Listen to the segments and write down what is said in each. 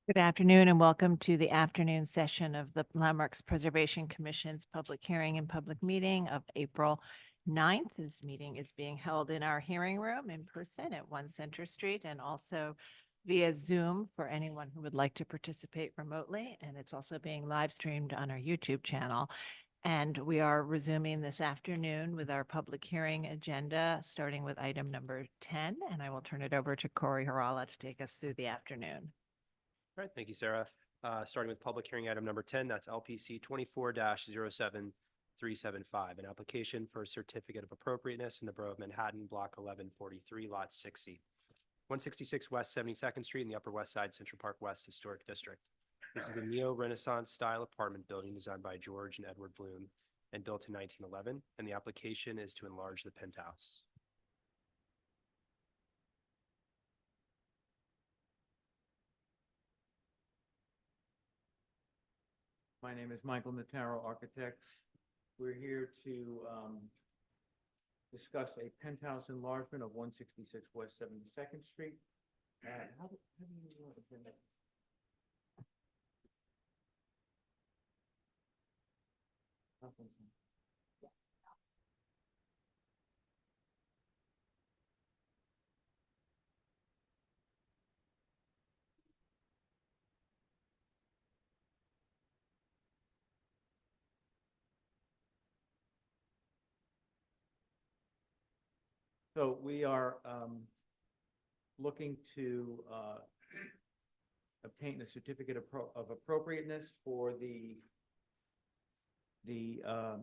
Good afternoon and welcome to the afternoon session of the Landmarks Preservation Commission's public hearing and public meeting of April 9th. This meeting is being held in our hearing room in person at 1 Center Street and also via Zoom for anyone who would like to participate remotely. And it's also being live streamed on our YouTube channel. And we are resuming this afternoon with our public hearing agenda, starting with item number 10. And I will turn it over to Corey Harala to take us through the afternoon. All right, thank you, Sarah. Starting with public hearing item number 10, that's LPC 24-07375, an application for a certificate of appropriateness in the Borough of Manhattan, Block 1143, Lot 60, 166 West 72nd Street in the Upper West Side, Central Park West Historic District. This is the neo-Renaissance style apartment building designed by George and Edward Bloom and built in 1911, and the application is to enlarge the penthouse. My name is Michael Notaro, architect. We're here to discuss a penthouse enlargement of 166 West 72nd Street. How do you know it's in it? So we are looking to obtain a certificate of appropriateness for the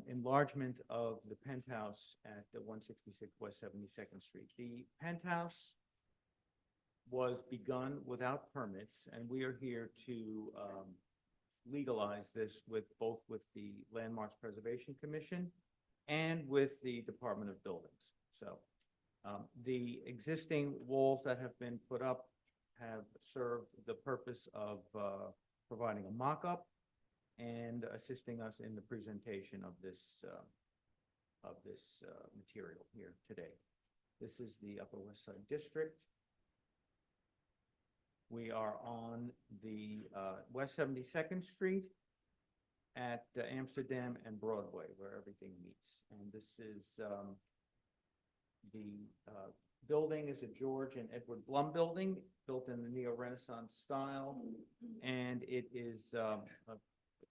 enlargement of the penthouse at the 166 West 72nd Street. The penthouse was begun without permits, and we are here to legalize this with both with the Landmarks Preservation Commission and with the Department of Buildings. So the existing walls that have been put up have served the purpose of providing a mock-up and assisting us in the presentation of this material here today. This is the Upper West Side District. We are on the West 72nd Street at Amsterdam and Broadway, where everything meets. And this is the building is a George and Edward Blum building, built in the Neo-Renaissance style, and it is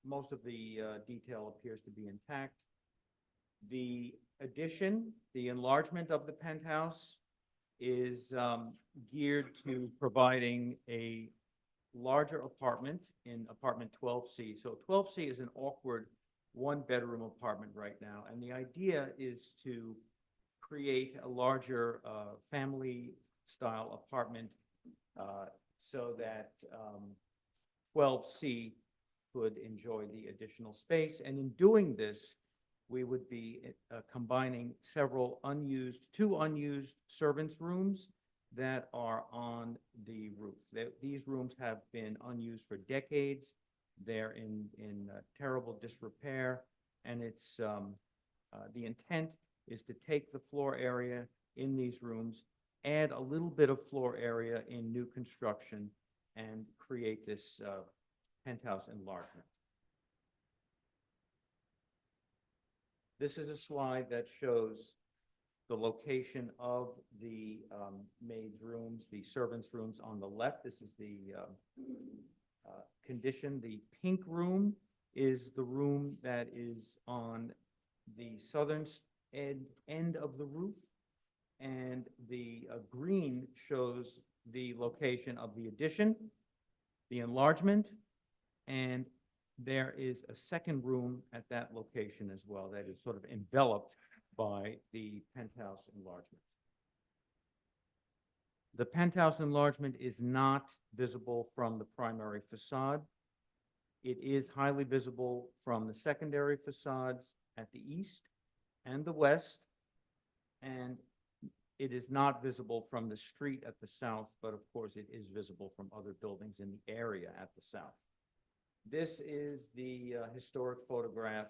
most of the detail appears to be intact. The addition, the enlargement of the penthouse, is geared to providing a larger apartment in apartment 12C. So 12C is an awkward one-bedroom apartment right now, and the idea is to create a larger family-style apartment so that 12C could enjoy the additional space. And in doing this, we would be combining two unused servants' rooms that are on the roof. These rooms have been unused for decades. They're in terrible disrepair, and it's the intent is to take the floor area in these rooms, add a little bit of floor area in new construction, and create this penthouse enlargement. This is a slide that shows the location of the maids' rooms, the servants' rooms on the left. This is the condition. The pink room is the room that is on the southern end of the roof, and the green shows the location of the addition, the enlargement, and there is a second room at that location as well that is sort of enveloped by the penthouse enlargement. The penthouse enlargement is not visible from the primary facade. It is highly visible from the secondary facades at the east and the west, and it is not visible from the street at the south, but of course it is visible from other buildings in the area at the south. This is the historic photograph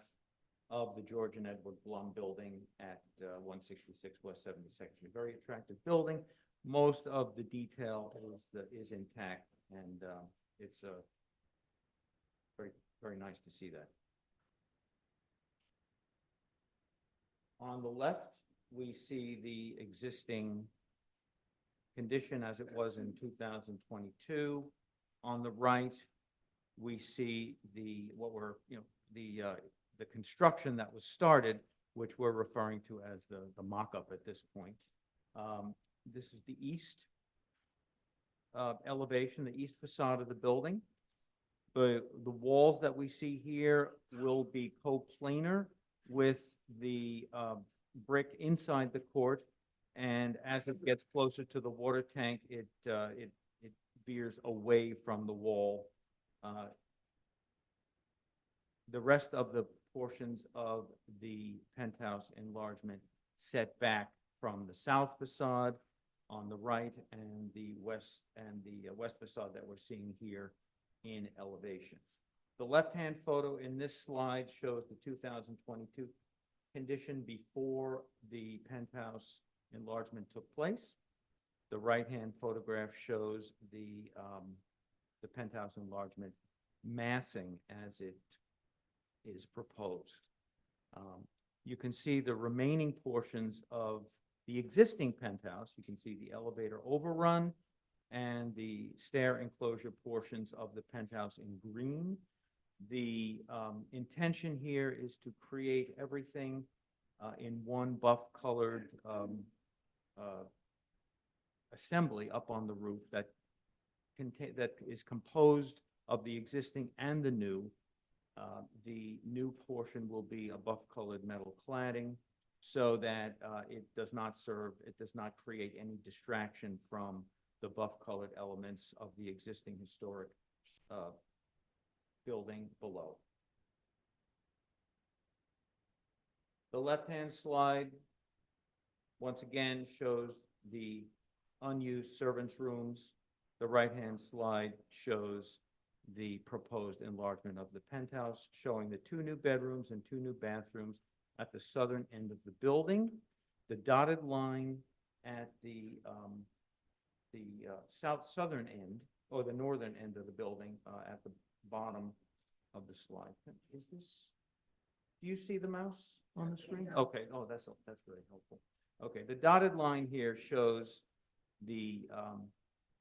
of the George and Edward Blum building at 166 West 72nd Street. Very attractive building. Most of the detail is intact, and it's very, very nice to see that. On the left, we see the existing condition as it was in 2022. On the right, we see the construction that was started, which we're referring to as the mock-up at this point. This is the east elevation, the east facade of the building. The walls that we see here will be coplanar with the brick inside the court, and as it gets closer to the water tank, it veers away from the wall. The rest of the portions of the penthouse enlargement set back from the south facade on the right and the west facade that we're seeing here in elevation. The left-hand photo in this slide shows the 2022 condition before the penthouse enlargement took place. The right-hand photograph shows the penthouse enlargement massing as it is proposed. You can see the remaining portions of the existing penthouse. You can see the elevator overrun and the stair enclosure portions of the penthouse in green. The intention here is to create everything in one buff-colored assembly up on the roof that is composed of the existing and the new. The new portion will be a buff-colored metal cladding so that it does not create any distraction from the buff-colored elements of the existing historic building below. The left-hand slide, once again, shows the unused servants' rooms. The right-hand slide shows the proposed enlargement of the penthouse, showing the 2 new bedrooms and 2 new bathrooms at the southern end of the building. The dotted line at the southern end, or the northern end of the building, at the bottom of the slide. Is this, do you see the mouse on the screen? Okay, oh, that's very helpful. Okay, the dotted line here shows the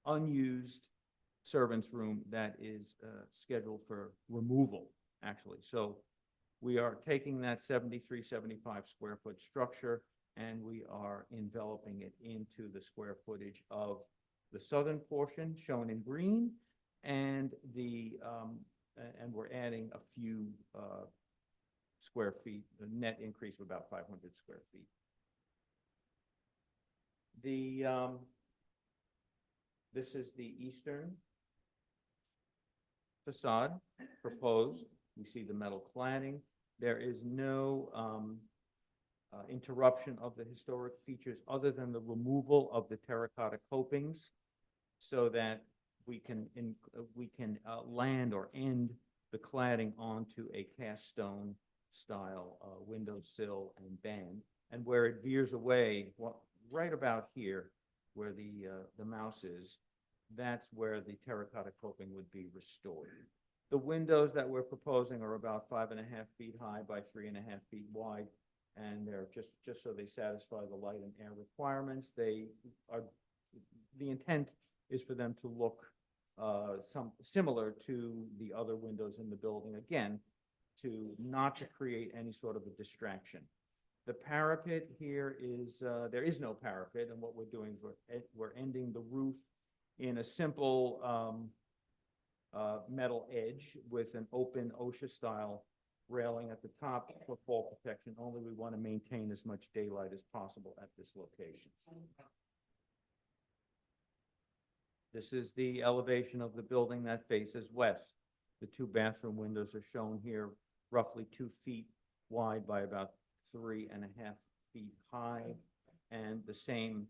unused servants' room that is scheduled for removal, actually. So we are taking that 7375 square foot structure and we are enveloping it into the square footage of the southern portion shown in green, and we're adding a few square feet, a net increase of about 500 square feet. This is the eastern facade proposed. We see the metal cladding. There is no interruption of the historic features other than the removal of the terracotta copings, so that we can land or end the cladding onto a cast stone style windowsill and band. And where it veers away, right about here, where the mouse is, that's where the terracotta coping would be restored. The windows that we're proposing are about 5.5 feet high by 3.5 feet wide, and they're just so they satisfy the light and air requirements. The intent is for them to look similar to the other windows in the building, again, not to create any sort of a distraction. The parapet here is, there is no parapet, and what we're doing is we're ending the roof in a simple metal edge with an open OSHA-style railing at the top for fall protection. Only we want to maintain as much daylight as possible at this location. This is the elevation of the building that faces west. The 2 bathroom windows are shown here, roughly 2 feet wide by about 3.5 feet high, and the same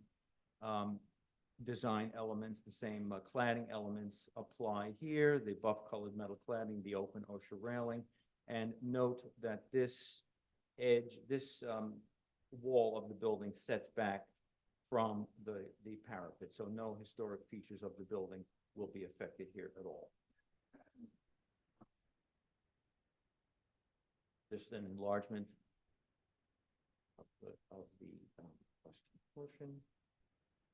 design elements, the same cladding elements apply here, the buff-colored metal cladding, the open OSHA railing. And note that this edge, this wall of the building sets back from the parapet, so no historic features of the building will be affected here at all. just an enlargement of the western portion.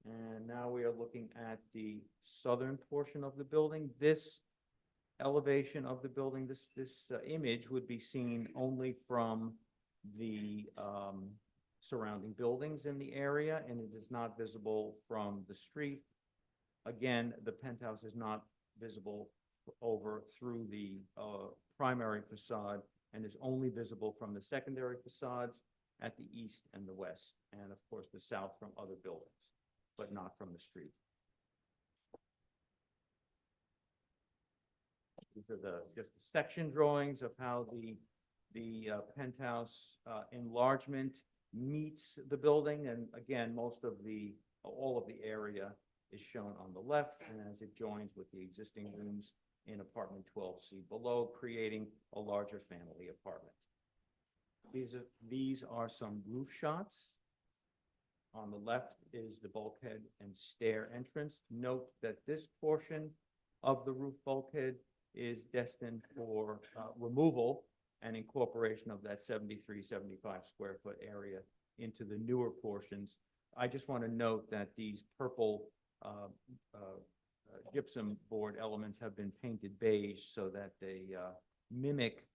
And now we are looking at the southern portion of the building. This elevation of the building, this image would be seen only from the surrounding buildings in the area, and it is not visible from the street. Again, the penthouse is not visible over through the primary facade and is only visible from the secondary facades at the east and the west, and of course the south from other buildings, but not from the street. These are just the section drawings of how the penthouse enlargement meets the building, and again, all of the area is shown on the left, and as it joins with the existing rooms in apartment 12C below, creating a larger family apartment. These are some roof shots. On the left is the bulkhead and stair entrance. Note that this portion of the roof bulkhead is destined for removal and incorporation of that 73, 75 square foot area into the newer portions. I just want to note that these purple gypsum board elements have been painted beige so that they mimic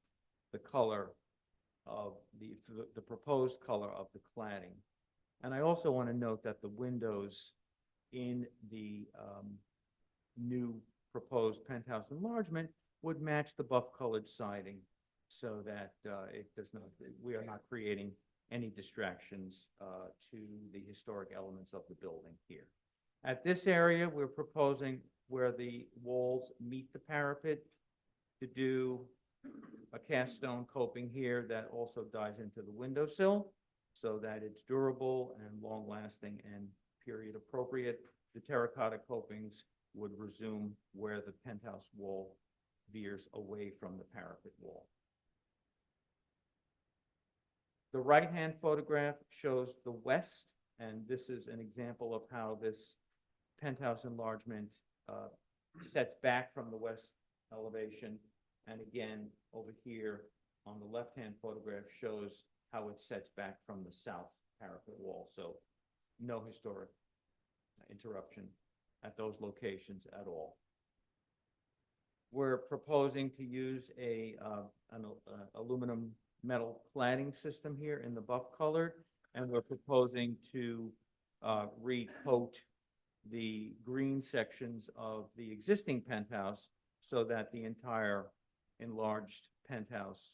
the color of the proposed color of the cladding. And I also want to note that the windows in the new proposed penthouse enlargement would match the buff-colored siding so that we are not creating any distractions to the historic elements of the building here. At this area, we're proposing where the walls meet the parapet to do a cast stone coping here that also dies into the windowsill so that it's durable and long-lasting and period appropriate. The terracotta copings would resume where the penthouse wall veers away from the parapet wall. The right-hand photograph shows the west, and this is an example of how this penthouse enlargement sets back from the west elevation. And again, over here on the left-hand photograph shows how it sets back from the south parapet wall. So no historic interruption at those locations at all. We're proposing to use an aluminum metal cladding system here in the buff colored, and we're proposing to recoat the green sections of the existing penthouse so that the entire enlarged penthouse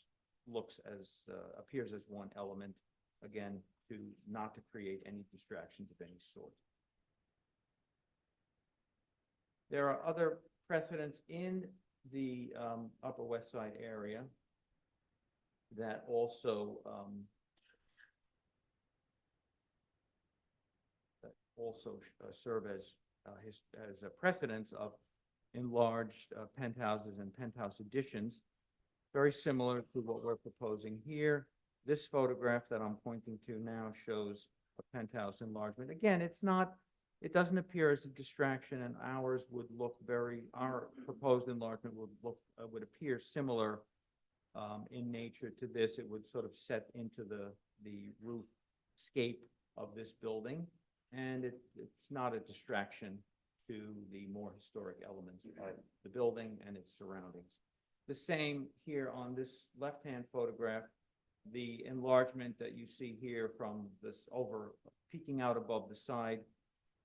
appears as one element, again, not to create any distractions of any sort. There are other precedents in the Upper West Side area that also serve as a precedence of enlarged penthouses and penthouse additions, very similar to what we're proposing here. This photograph that I'm pointing to now shows a penthouse enlargement. Again, it doesn't appear as a distraction, and our proposed enlargement would appear similar in nature to this. It would sort of set into the roof scape of this building, and it's not a distraction to the more historic elements of the building and its surroundings. The same here on this left-hand photograph. The enlargement that you see here from this peeking out above the side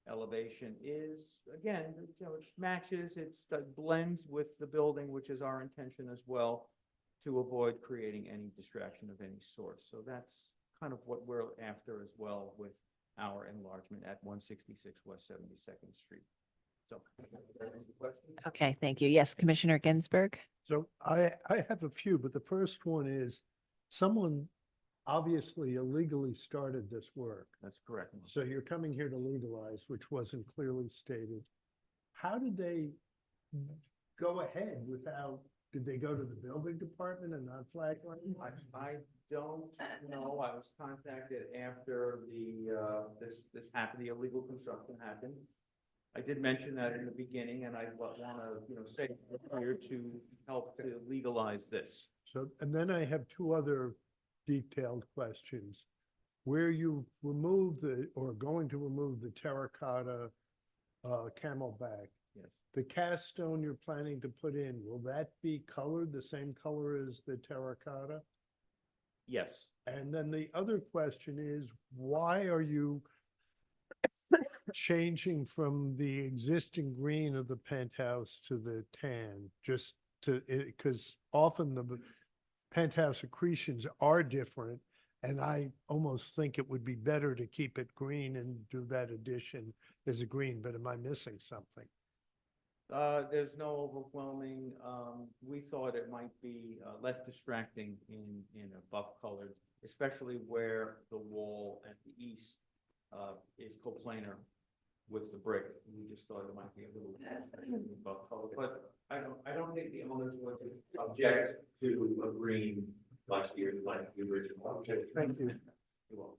elevation is, again, it matches, it blends with the building, which is our intention as well, to avoid creating any distraction of any sort. So that's kind of what we're after as well with our enlargement at 166 West 72nd Street. So, any questions? Okay, thank you. Yes, Commissioner Ginsburg. So I have a few, but the first one is someone obviously illegally started this work. That's correct. So you're coming here to legalize, which wasn't clearly stated. How did they go ahead did they go to the building department and not flag lighting? I don't know. I was contacted after this happened, the illegal construction happened. I did mention that in the beginning, and I want to, say we're here to help to legalize this. So, and then I have two other detailed questions. Where you remove or going to remove the terracotta camelback, Yes. the cast stone you're planning to put in, will that be colored the same color as the terracotta? Yes. And then the other question is, why are you changing from the existing green of the penthouse to the tan? Just to, because often the penthouse accretions are different, and I almost think it would be better to keep it green and do that addition as a green, but am I missing something? There's no overwhelming, we thought it might be less distracting in a buff colored, especially where the wall at the east is coplanar with the brick. We just thought it might be a little buff color, but I don't think the owners would object to a green like the original. Okay, Thank you. You're welcome.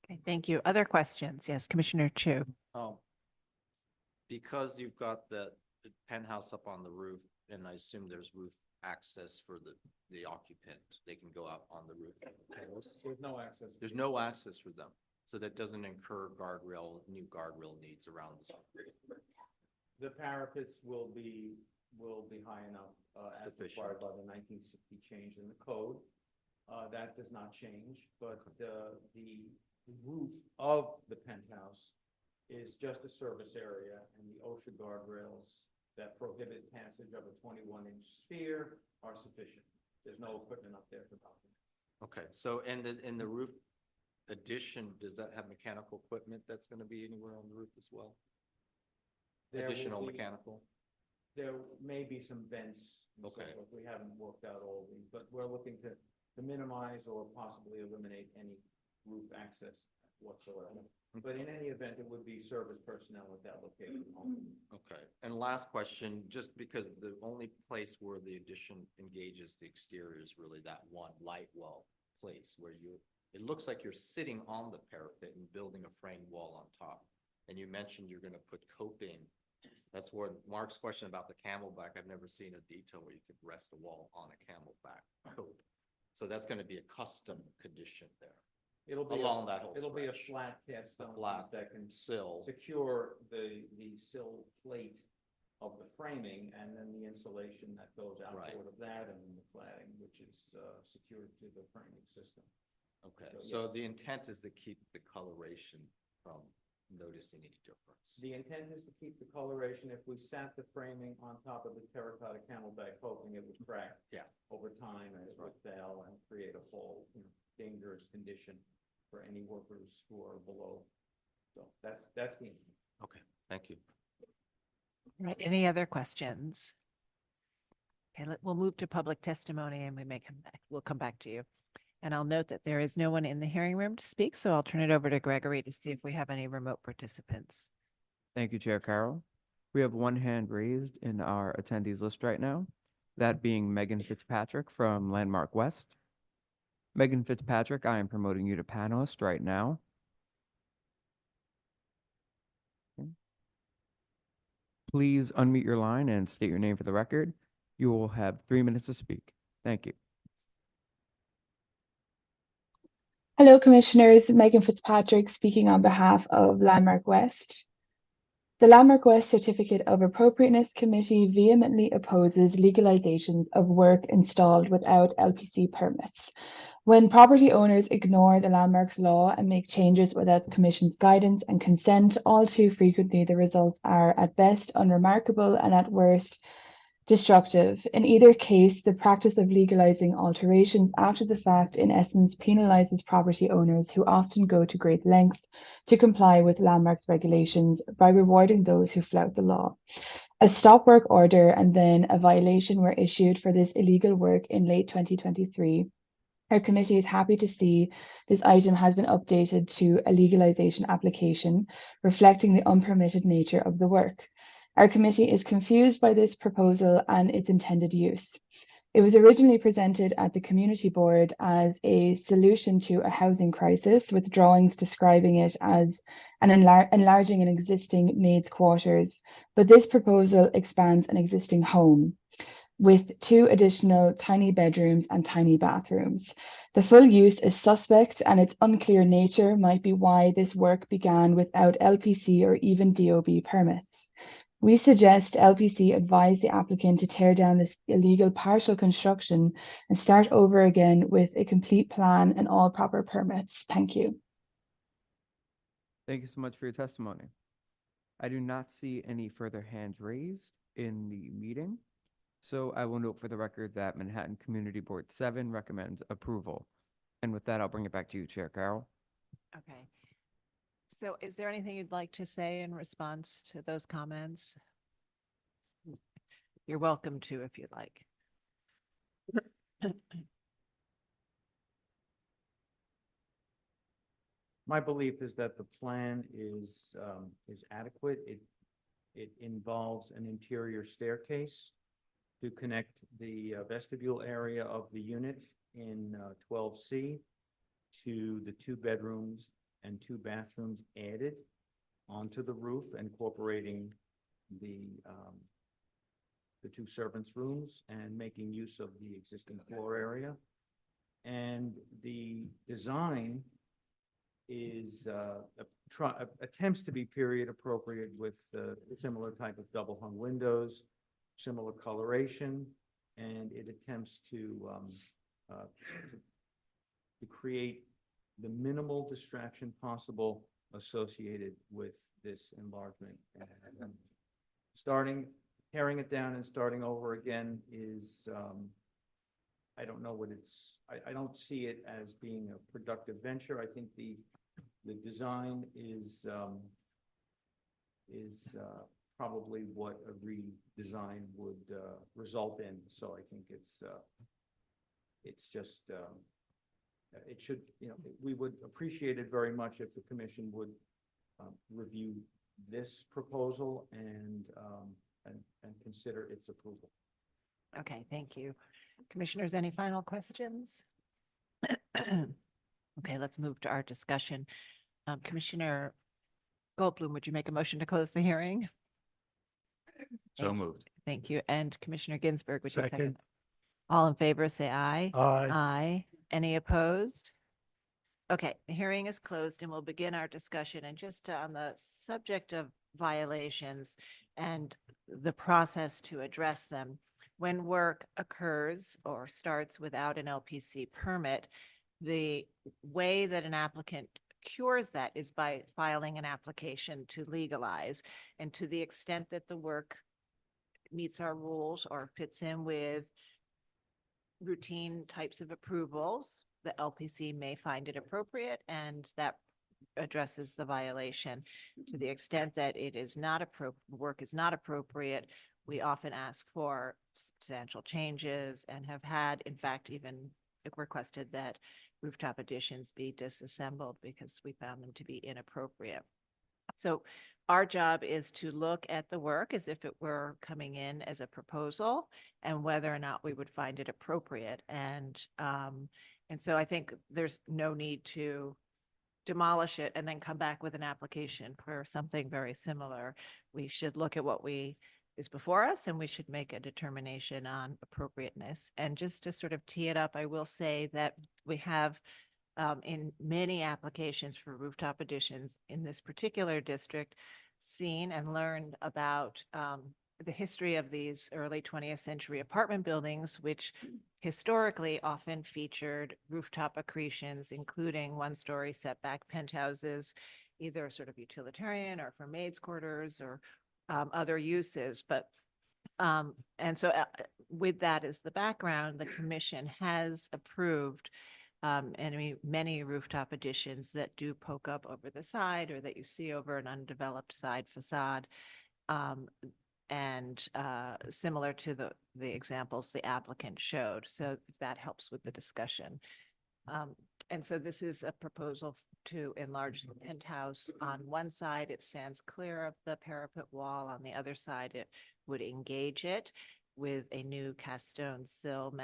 Okay, thank you. Other questions? Yes, Commissioner Chu. Because you've got the penthouse up on the roof, and I assume there's roof access for the occupant, they can go out on the roof. There's no access. There's no access for them, so that doesn't incur new guardrail needs around this. The parapets will be high enough, as Sufficient. required by the 1960 change in the code. That does not change, but the roof of the penthouse is just a service area, and the OSHA guardrails that prohibit passage of a 21-inch sphere are sufficient. There's no equipment up there for docking. Okay, so in the roof addition, does that have mechanical equipment that's gonna be anywhere on the roof as well? There will Additional be- mechanical? There may be some vents and so Okay. forth. We haven't worked out all of these, but we're looking to minimize or possibly eliminate any roof access whatsoever. But in any event, it would be service personnel at that location only. Okay, and last question, just because the only place where the addition engages the exterior is really that one light well place where it looks like you're sitting on the parapet and building a frame wall on top. And you mentioned you're gonna put coping. That's where Mark's question about the camelback, I've never seen a detail where you could rest a wall on a camelback cope. So that's gonna be a custom condition there. It'll be Along that whole It'll be a stretch. flat cast A stone flat that can sill. secure the sill plate of the framing, and then the insulation that goes Right. outboard of that, and then the cladding, which is secured to the framing system. Okay, So, so yes. the intent is to keep the coloration from noticing any difference. The intent is to keep the coloration. If we sat the framing on top of the terracotta camelback coping, it would crack. Yeah. Over time, and it would fail and create a whole, dangerous condition for any workers who are below. So that's the intent. Okay, thank you. All right, any other questions? Okay, we'll move to public testimony and we'll come back to you. And I'll note that there is no one in the hearing room to speak, so I'll turn it over to Gregory to see if we have any remote participants. Thank you, Chair Carroll. We have one hand raised in our attendees list right now, that being Megan Fitzpatrick from Landmark West. Megan Fitzpatrick, I am promoting you to panelist right now. Please unmute your line and state your name for the record. You will have 3 minutes to speak. Thank you. Hello, Commissioners. Megan Fitzpatrick speaking on behalf of Landmark West. The Landmark West Certificate of Appropriateness Committee vehemently opposes legalizations of work installed without LPC permits. When property owners ignore the Landmarks law and make changes without the Commission's guidance and consent, all too frequently the results are at best unremarkable and at worst destructive. In either case, the practice of legalizing alterations after the fact in essence penalizes property owners who often go to great lengths to comply with landmarks regulations by rewarding those who flout the law. A stop work order and then a violation were issued for this illegal work in late 2023. Our committee is happy to see this item has been updated to a legalization application, reflecting the unpermitted nature of the work. Our committee is confused by this proposal and its intended use. It was originally presented at the community board as a solution to a housing crisis, with drawings describing it as enlarging an existing maid's quarters. But this proposal expands an existing home with 2 additional tiny bedrooms and tiny bathrooms. The full use is suspect, and its unclear nature might be why this work began without LPC or even DOB permits. We suggest LPC advise the applicant to tear down this illegal partial construction and start over again with a complete plan and all proper permits. Thank you. Thank you so much for your testimony. I do not see any further hands raised in the meeting, so I will note for the record that Manhattan Community Board 7 recommends approval. And with that, I'll bring it back to you, Chair Carroll. Okay. So is there anything you'd like to say in response to those comments? You're welcome to if you'd like. My belief is that the plan is adequate. It involves an interior staircase to connect the vestibule area of the unit in 12C to the 2 bedrooms and 2 bathrooms added onto the roof, incorporating the 2 servants' rooms and making use of the existing floor area. And the design is attempts to be period appropriate with similar type of double hung windows, similar coloration, and it attempts to create the minimal distraction possible associated with this enlargement. And tearing it down and starting over again is, I don't know what I don't see it as being a productive venture. I think the design is probably what a redesign would result in. So I think it's just, it should, we would appreciate it very much if the commission would review this proposal and consider its approval. Okay, thank you. Commissioners, any final questions? Okay, let's move to our discussion. Commissioner Goldblum, would you make a motion to close the hearing? So moved. Thank you. And Commissioner Ginsburg, would you second? Second. All in favor, say aye. Aye. Aye. Any opposed? Okay, the hearing is closed and we'll begin our discussion. And just on the subject of violations and the process to address them, when work occurs or starts without an LPC permit, the way that an applicant cures that is by filing an application to legalize. And to the extent that the work meets our rules or fits in with routine types of approvals, the LPC may find it appropriate, and that addresses the violation. To the extent that it is not work is not appropriate, we often ask for substantial changes and have had, in fact, even requested that rooftop additions be disassembled because we found them to be inappropriate. So our job is to look at the work as if it were coming in as a proposal and whether or not we would find it appropriate. And so I think there's no need to demolish it and then come back with an application for something very similar. We should look at what is before us, and we should make a determination on appropriateness. And just to sort of tee it up, I will say that we have in many applications for rooftop additions in this particular district seen and learned about the history of these early 20th century apartment buildings, which historically often featured rooftop accretions, including 1-story setback penthouses, either sort of utilitarian or for maids' quarters or other uses. But and so with that as the background, the commission has approved many rooftop additions that do poke up over the side or that you see over an undeveloped side facade. And similar to the examples the applicant showed. So that helps with the discussion. And so this is a proposal to enlarge the penthouse. On one side, it stands clear of the parapet wall. On the other side, it would engage it. with a new cast stone sill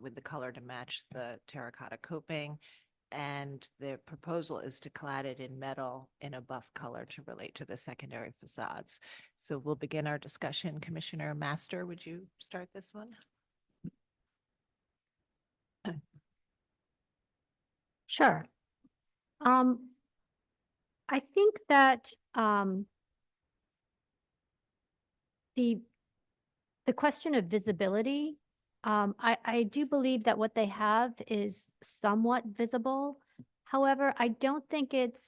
with the color to match the terracotta coping. And the proposal is to clad it in metal in a buff color to relate to the secondary facades. So we'll begin our discussion. Commissioner Master, would you start this one? Sure. I think that the question of visibility, I do believe that what they have is somewhat visible. However, I don't think it's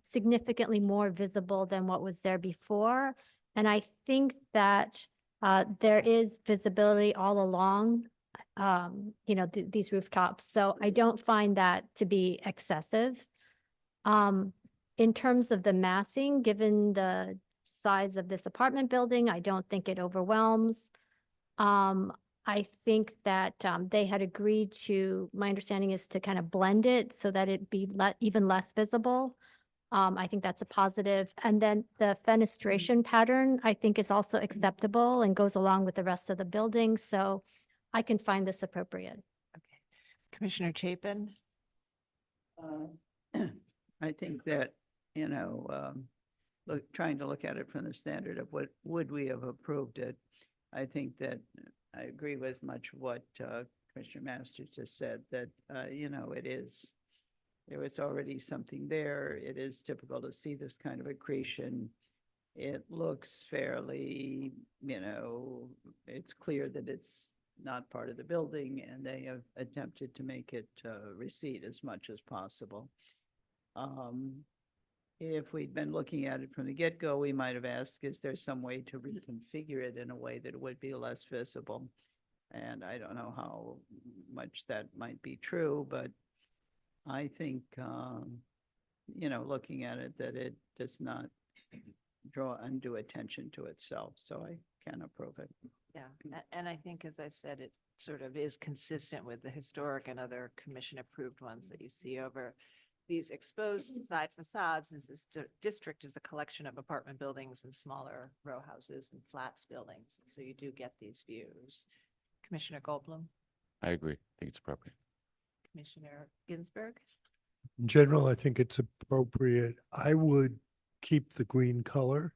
significantly more visible than what was there before. And I think that there is visibility all along, these rooftops. So I don't find that to be excessive. In terms of the massing, given the size of this apartment building, I don't think it overwhelms. I think that they had agreed to, my understanding is to kind of blend it so that it be even less visible. I think that's a positive. And then the fenestration pattern, I think, is also acceptable and goes along with the rest of the building. So I can find this appropriate. Okay. Commissioner Chapin? I think that, trying to look at it from the standard of what would we have approved it, I think that I agree with much of what Commissioner Masters just said, that, there was already something there. It is typical to see this kind of accretion. It looks fairly, it's clear that it's not part of the building, and they have attempted to make it recede as much as possible. If we'd been looking at it from the get-go, we might have asked, is there some way to reconfigure it in a way that it would be less visible? And I don't know how much that might be true, but I think, looking at it, that it does not draw undue attention to itself. So I can approve it. Yeah, and I think, as I said, it sort of is consistent with the historic and other commission-approved ones that you see over these exposed side facades. This district is a collection of apartment buildings and smaller row houses and flats buildings. So you do get these views. Commissioner Goldblum, I agree. I think it's appropriate. Commissioner Ginsburg. In general, I think it's appropriate. I would keep the green color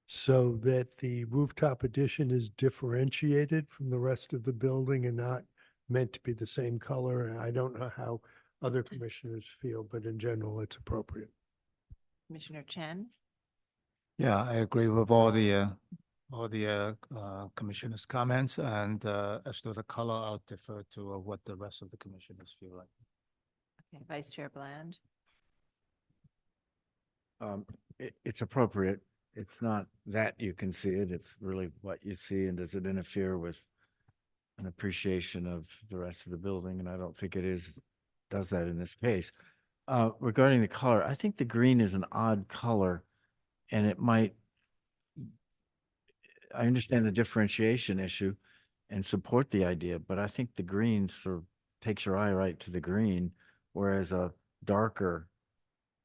so that the rooftop addition is differentiated from the rest of the building and not meant to be the same color. And I don't know how other commissioners feel, but in general, it's appropriate. Commissioner Chen. Yeah, I agree with all the commissioners' comments, and as to the color, I'll defer to what the rest of the commissioners feel like. Okay, Vice Chair Bland. It's appropriate. It's not that you can see it, it's really what you see, and does it interfere with an appreciation of the rest of the building? And I don't think does that in this case. Regarding the color, I think the green is an odd color, and I understand the differentiation issue and support the idea, but I think the green sort of takes your eye right to the green, whereas a darker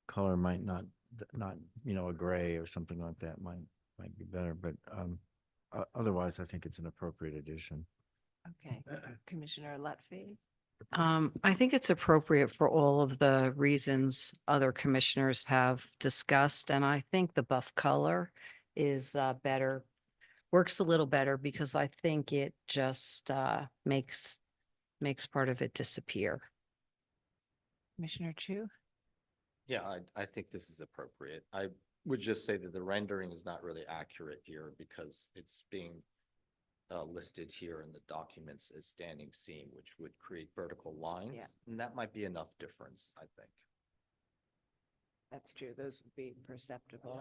color might not, a gray or something like that might be better. But otherwise, I think it's an appropriate addition. Okay, Commissioner Lutfi. I think it's appropriate for all of the reasons other commissioners have discussed, and I think the buff color is better, works a little better, because I think it just makes part of it disappear. Commissioner Chu. Yeah, I think this is appropriate. I would just say that the rendering is not really accurate here because it's being listed here in the documents as standing seam, which would create vertical lines. Yeah. And that might be enough difference, I think. That's true. Those would be perceptible.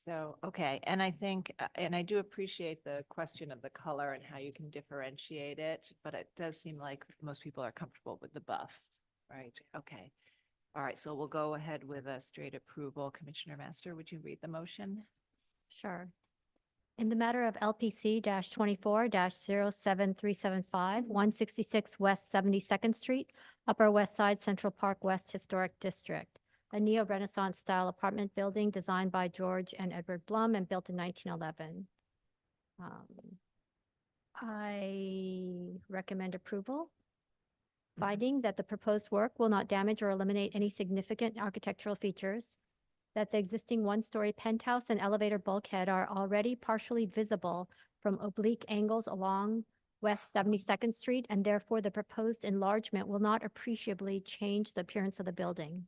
So, okay. And I think, and I do appreciate the question of the color and how you can differentiate it, but it does seem like most people are comfortable with the buff, right? Okay. All right. So we'll go ahead with a straight approval. Commissioner Master, would you read the motion? Sure. In the matter of LPC 24-07375, 166 West 72nd Street, Upper West Side, Central Park West Historic District, a neo-Renaissance style apartment building designed by George and Edward Blum and built in 1911. I recommend approval, finding that the proposed work will not damage or eliminate any significant architectural features, that the existing one-story penthouse and elevator bulkhead are already partially visible from oblique angles along West 72nd Street, and therefore the proposed enlargement will not appreciably change the appearance of the building.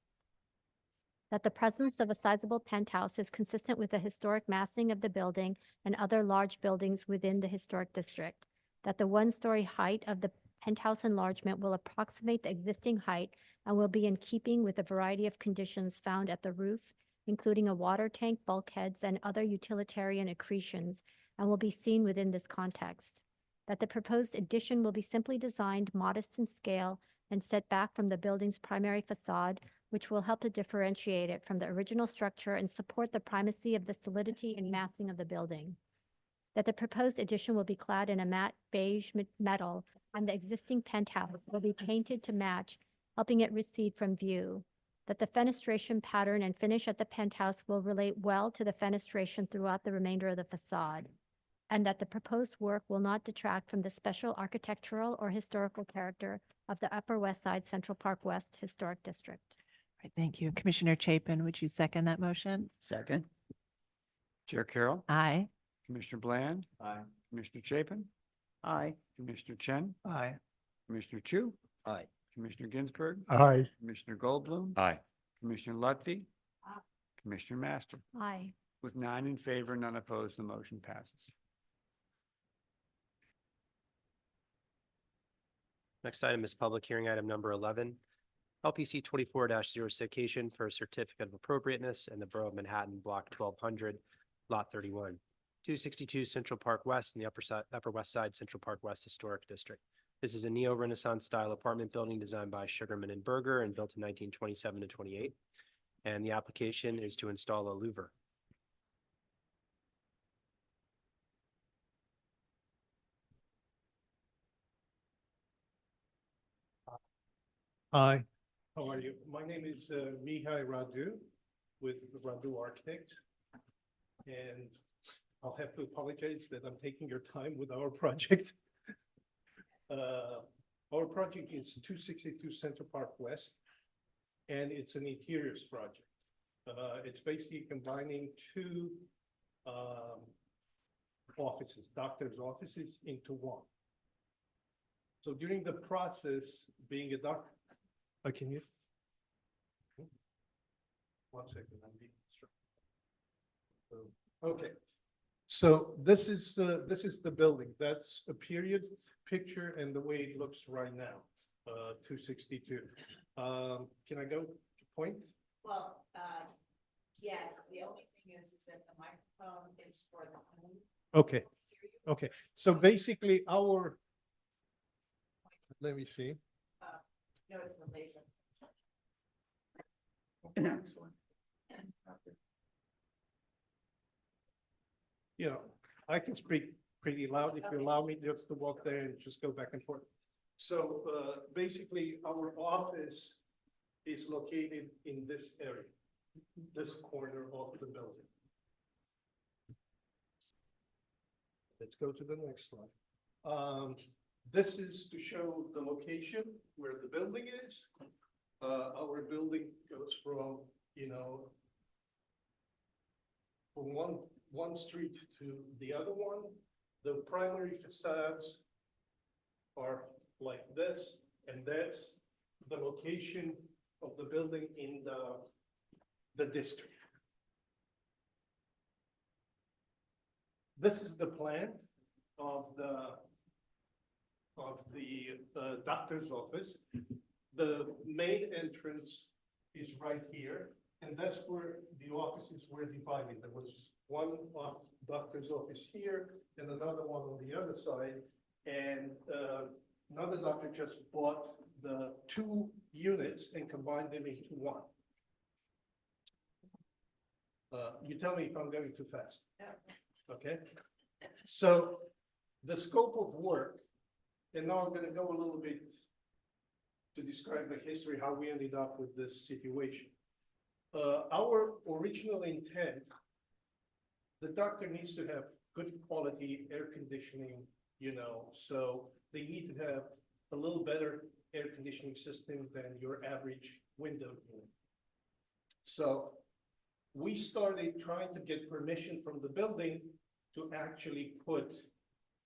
That the presence of a sizable penthouse is consistent with the historic massing of the building and other large buildings within the historic district. That the one-story height of the penthouse enlargement will approximate the existing height and will be in keeping with a variety of conditions found at the roof, including a water tank, bulkheads, and other utilitarian accretions, and will be seen within this context. That the proposed addition will be simply designed, modest in scale, and set back from the building's primary facade, which will help to differentiate it from the original structure and support the primacy of the solidity and massing of the building. That the proposed addition will be clad in a matte beige metal, and the existing penthouse will be painted to match, helping it recede from view. That the fenestration pattern and finish at the penthouse will relate well to the fenestration throughout the remainder of the facade, and that the proposed work will not detract from the special architectural or historical character of the Upper West Side Central Park West Historic District. Right, thank you. Commissioner Chapin, would you second that motion? Second. Chair Carroll, Aye. Commissioner Bland, Aye. Commissioner Chapin, Aye. Commissioner Chen, Aye. Commissioner Chu, Aye. Commissioner Ginsburg, Aye. Commissioner Goldblum, Aye. Commissioner Lutfi, Commissioner Master. Aye. With 9 in favor, none opposed, the motion passes. Next item is public hearing item number 11, LPC 24-06 vacation for a certificate of appropriateness in the Borough of Manhattan, Block 1200, Lot 31, 262 Central Park West in the Upper West Side Central Park West Historic District. This is a neo-Renaissance style apartment building designed by Sugarman and Berger and built in 1927 to 28. And the application is to install a louver. Hi, how are you? My name is Mihai Radu with Radu Architect. And I'll have to apologize that I'm taking your time with our project. Our project is 262 Central Park West, and it's an interiors project. It's basically combining two offices, doctor's offices, into one. So during the process, being a doctor, can you? 1 second, I'm being instructed. Okay, so this is the building. That's a period picture and the way it looks right now, 262. Can I go to point? Well, yes, the only thing is that the microphone is for the phone. Okay, okay. So basically let me see. No, it's the laser. Excellent. You know, I can speak pretty loud if you allow me just to walk there and just go back and forth. So basically, our office is located in this area, this corner of the building. Let's go to the next slide. This is to show the location where the building is. Our building goes from, from one street to the other one. The primary facades are like this, and that's the location of the building in the district. This is the plan of the doctor's office. The main entrance is right here, and that's where the offices were divided. There was one doctor's office here and another one on the other side. And another doctor just bought the two units and combined them into one. You tell me if I'm going too fast. Okay. So the scope of work, and now I'm going to go a little bit to describe the history, how we ended up with this situation. Our original intent, the doctor needs to have good quality air conditioning, so they need to have a little better air conditioning system than your average window unit. So we started trying to get permission from the building to actually put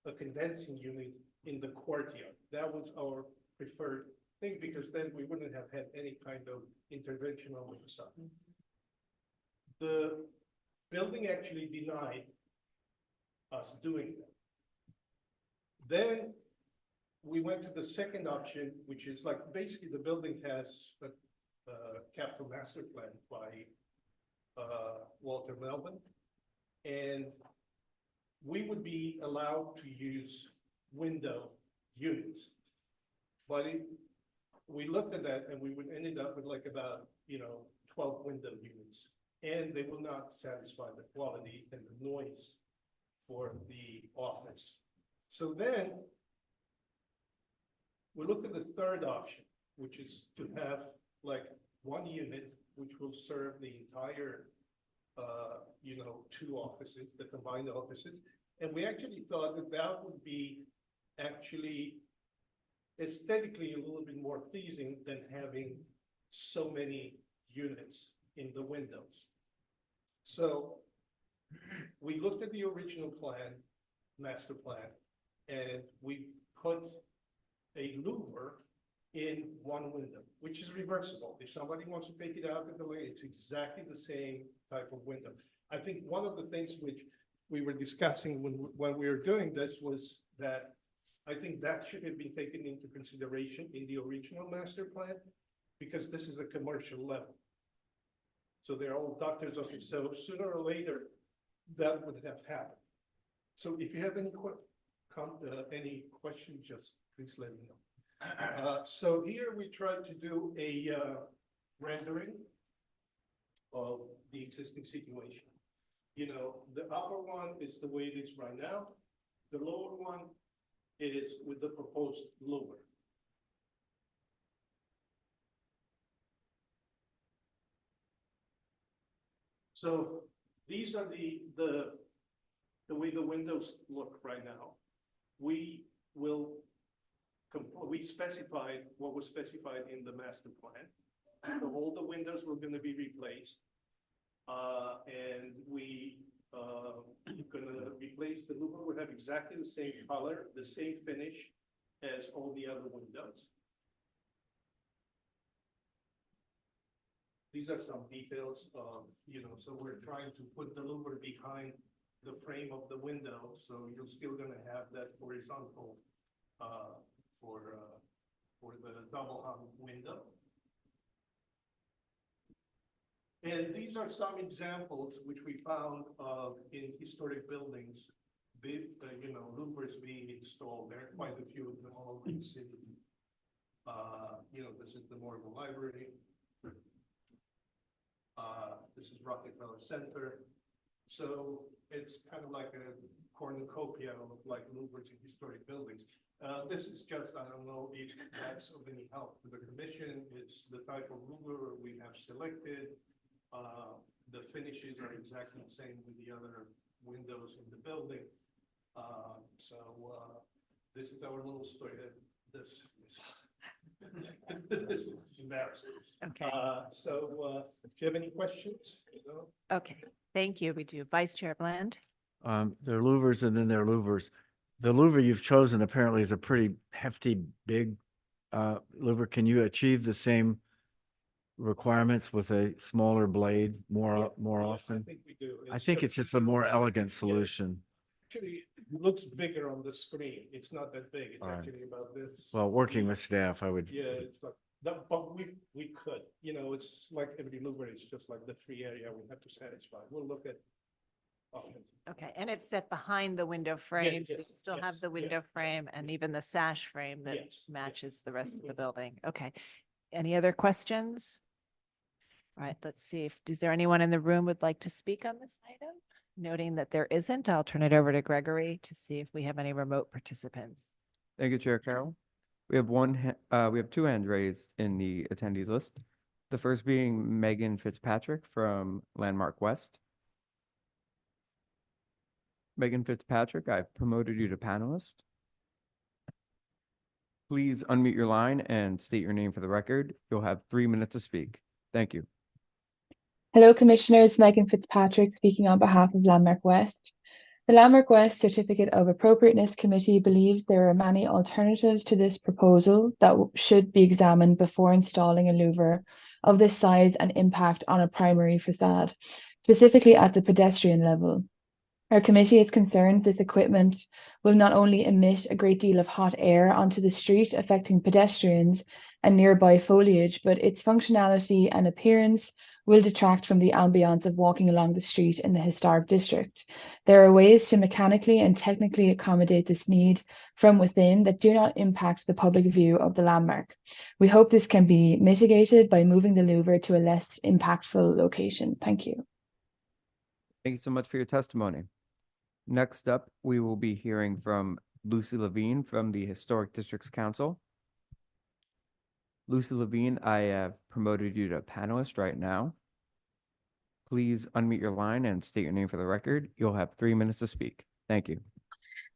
a condensing unit in the courtyard. That was our preferred thing, because then we wouldn't have had any kind of intervention on the side. The building actually denied us doing that. Then we went to the second option, which is like, basically the building has a capital master plan by Walter Melvin. And we would be allowed to use window units. But we looked at that and we would ended up with like about, 12 window units. And they will not satisfy the quality and the noise for the office. So then we looked at the third option, which is to have like one unit which will serve the entire, two offices, the combined offices. And we actually thought that that would be actually aesthetically a little bit more pleasing than having so many units in the windows. So we looked at the original plan, master plan, and we put a louver in one window, which is reversible. If somebody wants to take it out of the way, it's exactly the same type of window. I think one of the things which we were discussing when we were doing this was that I think that should have been taken into consideration in the original master plan, because this is a commercial level. So they're all doctors' office. So sooner or later, that would have happened. So if you have any questions, just please let me know. So here we tried to do a rendering of the existing situation. The upper one is the way it is right now. The lower one is with the proposed louver. So these are the way the windows look right now. We specified what was specified in the master plan. So all the windows were going to be replaced. And we going to replace the louver would have exactly the same color, the same finish as all the other windows. These are some details of, so we're trying to put the louver behind the frame of the window, so you're still going to have that horizontal for the double hung window. And these are some examples which we found in historic buildings, louvers being installed. There are quite a few of them all over the city. This is the Morgan Library. This is Rockefeller Center. So it's kind of like a cornucopia of like louvers in historic buildings. This is just, I don't know if that's of any help to the commission. It's the type of louver we have selected. The finishes are exactly the same with the other windows in the building. This is our little story. This is embarrassing. Okay. If you have any questions, Okay, thank you. We do. Vice Chair Bland. There are louvers and then there are louvers. The louver you've chosen apparently is a pretty hefty, big louver. Can you achieve the same requirements with a smaller blade more often? I think we do. I think it's just a more elegant solution. Actually, it looks bigger on the screen. It's not that big. It's All right. actually about this. Well, working with staff, I would. Yeah, it's like that, but we could, it's like every louver, it's just like the free area we have to satisfy. We'll look at options. Okay, and it's set behind the window frame, so you yes, still have yes, the yeah. window frame and even the sash frame that Yes, yes. matches the rest of the building. Okay. Any other questions? All right, let's see is there anyone in the room would like to speak on this item? Noting that there isn't, I'll turn it over to Gregory to see if we have any remote participants. Thank you, Chair Carroll. We have two hands raised in the attendees list. The first being Megan Fitzpatrick from Landmark West. Megan Fitzpatrick, I've promoted you to panelist. Please unmute your line and state your name for the record. You'll have 3 minutes to speak. Thank you. Hello, Commissioners. Megan Fitzpatrick speaking on behalf of Landmark West. The Landmark West Certificate of Appropriateness Committee believes there are many alternatives to this proposal that should be examined before installing a louver of this size and impact on a primary facade, specifically at the pedestrian level. Our committee is concerned this equipment will not only emit a great deal of hot air onto the street, affecting pedestrians and nearby foliage, but its functionality and appearance will detract from the ambience of walking along the street in the historic district. There are ways to mechanically and technically accommodate this need from within that do not impact the public view of the landmark. We hope this can be mitigated by moving the louver to a less impactful location. Thank you. Thank you so much for your testimony. Next up, we will be hearing from Lucy Levine from the Historic Districts Council. Lucy Levine, I have promoted you to panelist right now. Please unmute your line and state your name for the record. You'll have 3 minutes to speak. Thank you.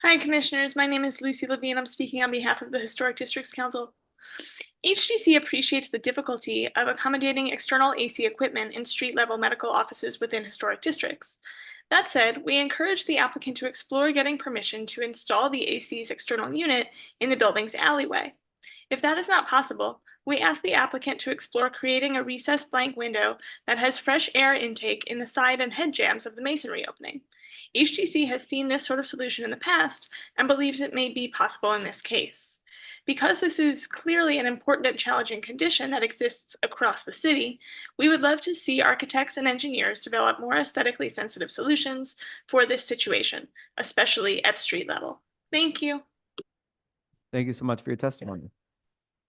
Hi, Commissioners. My name is Lucy Levine. I'm speaking on behalf of the Historic Districts Council. HDC appreciates the difficulty of accommodating external AC equipment in street-level medical offices within historic districts. That said, we encourage the applicant to explore getting permission to install the AC's external unit in the building's alleyway. If that is not possible, we ask the applicant to explore creating a recessed blank window that has fresh air intake in the side and head jambs of the masonry opening. HDC has seen this sort of solution in the past and believes it may be possible in this case. Because this is clearly an important and challenging condition that exists across the city, we would love to see architects and engineers develop more aesthetically sensitive solutions for this situation, especially at street level. Thank you. Thank you so much for your testimony.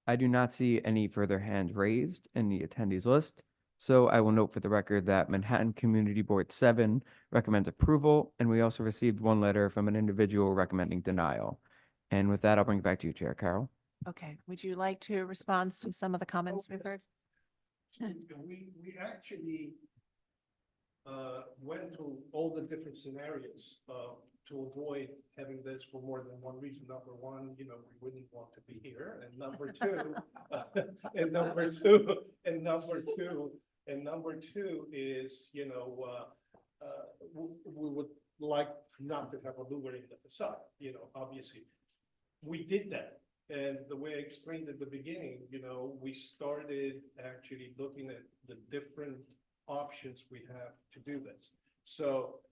I do not see any further hands raised in the attendees list, so I will note for the record that Manhattan Community Board 7 recommends approval, and we also received one letter from an individual recommending denial. And with that, I'll bring it back to you, Chair Carroll. Okay, would you like to respond to some of the comments we've heard? We actually went through all the different scenarios to avoid having this for more than one reason. Number one, we wouldn't want to be here, and number two, and number two is, we would like not to have a louver in the facade. Obviously, we did that. And the way I explained at the beginning, we started actually looking at the different options we have to do this. So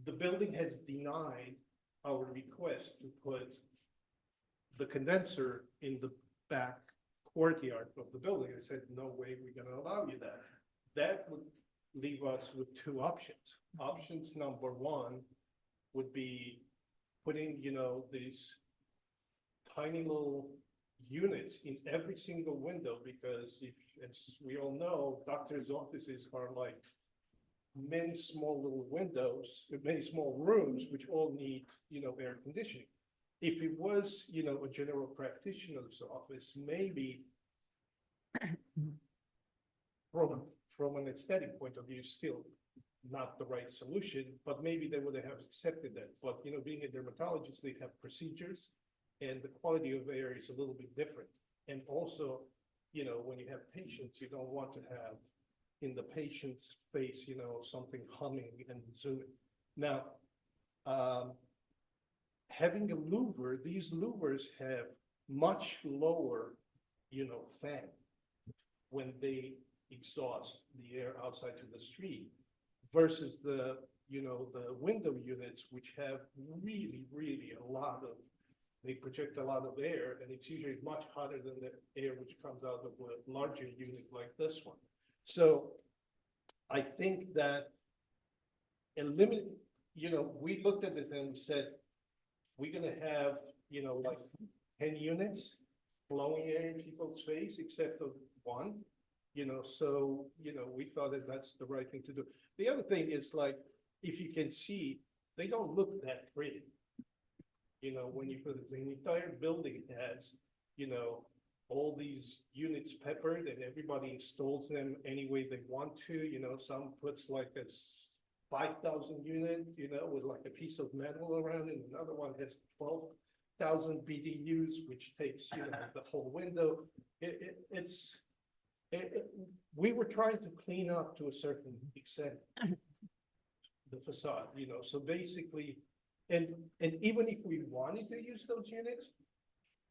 the building has denied our request to put the condenser in the back courtyard of the building. I said, no way, we're going to allow you that. That would leave us with two options. Options number one would be putting, these tiny little units in every single window, because if, as we all know, doctors' offices are like many small little windows, many small rooms, which all need, air conditioning. If it was, a general practitioner's office, maybe from an aesthetic point of view, still not the right solution, but maybe they would have accepted that. But, being a dermatologist, they have procedures, and the quality of air is a little bit different. And also, when you have patients, you don't want to have in the patient's face, something humming and zooming. Now, having a louver, these louvers have much lower, fan when they exhaust the air outside to the street versus the, the window units, which have really, really a lot of, they project a lot of air, and it's usually much hotter than the air which comes out of a larger unit like this one. So I think that eliminate, we looked at this and we said, we're going to have, like 10 units blowing air in people's face except of one, so, we thought that that's the right thing to do. The other thing is, like, if you can see, they don't look that pretty. When you put it, the entire building has, all these units peppered, and everybody installs them any way they want to. Some puts like a 5,000 unit, with like a piece of metal around it. Another one has 12,000 BDUs, which takes, the whole window. We were trying to clean up to a certain extent the facade, so basically, and even if we wanted to use those units,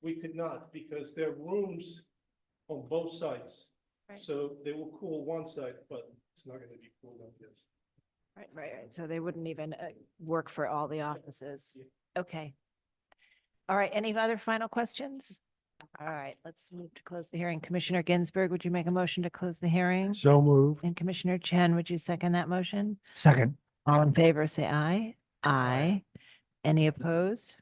we could not because there are rooms on both sides. Right. So they will cool one side, but it's not going to be cooled on this. Right. So they wouldn't even work for all the offices. Okay. All right. Any other final questions? All right, let's move to close the hearing. Commissioner Ginsburg, would you make a motion to close the hearing? So moved. And Commissioner Chen, would you second that motion? Second. All in favor, say aye. Aye. Any opposed?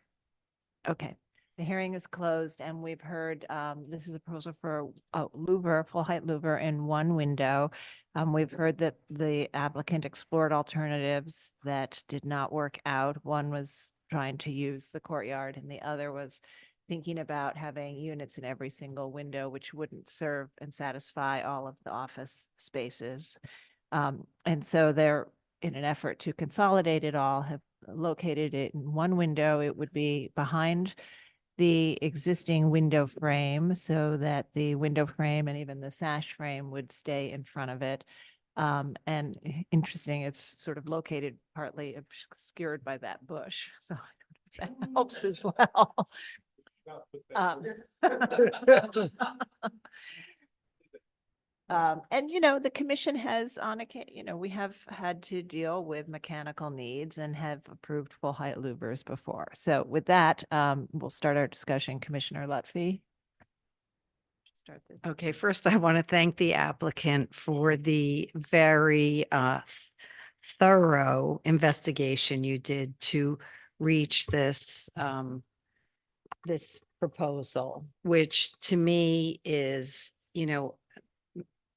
Okay, the hearing is closed and we've heard, this is a proposal for a louver, full height louver in one window. We've heard that the applicant explored alternatives that did not work out. One was trying to use the courtyard and the other was thinking about having units in every single window, which wouldn't serve and satisfy all of the office spaces. And so they're, in an effort to consolidate it all, have located it in one window. It would be behind the existing window frame so that the window frame and even the sash frame would stay in front of it. And interesting, it's sort of located partly obscured by that bush. So that helps as well. And the commission has on occasion, we have had to deal with mechanical needs and have approved full height louvers before. So with that, we'll start our discussion. Commissioner Lutfi. Start this. Okay, first I want to thank the applicant for the very thorough investigation you did to reach this this proposal, which to me is,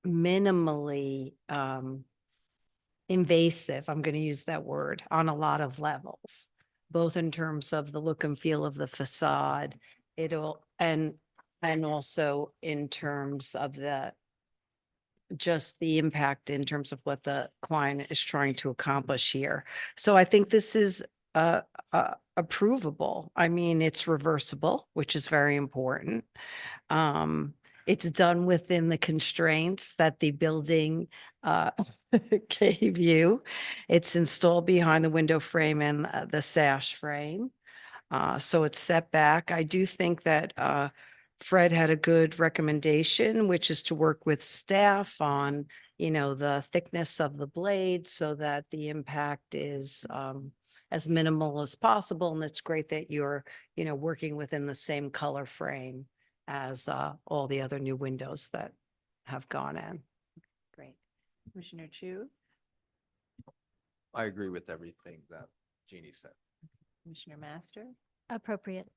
minimally invasive, I'm going to use that word, on a lot of levels, both in terms of the look and feel of the facade, and also in terms of just the impact in terms of what the client is trying to accomplish here. So I think this is approvable. I mean, it's reversible, which is very important. It's done within the constraints that the building gave you. It's installed behind the window frame and the sash frame. So it's set back. I do think that Fred had a good recommendation, which is to work with staff on, the thickness of the blade so that the impact is as minimal as possible. And it's great that you're, working within the same color frame as all the other new windows that have gone in. Great. Commissioner Chu, I agree with everything that Jeannie said. Commissioner Master, Appropriate.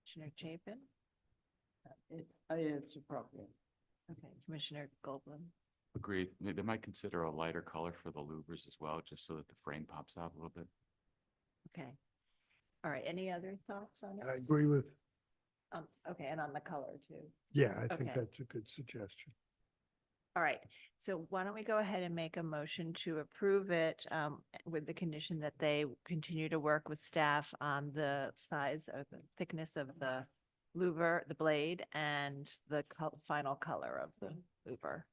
Commissioner Chapin. It's appropriate. Okay, Commissioner Goldblum. Agreed. They might consider a lighter color for the louvers as well, just so that the frame pops out a little bit. Okay. All right. Any other thoughts on it? I agree with, Okay, and on the color too. yeah, I think Okay. that's a good suggestion. All right, so why don't we go ahead and make a motion to approve it with the condition that they continue to work with staff on the size or the thickness of the louver, the blade, and the final color of the louver.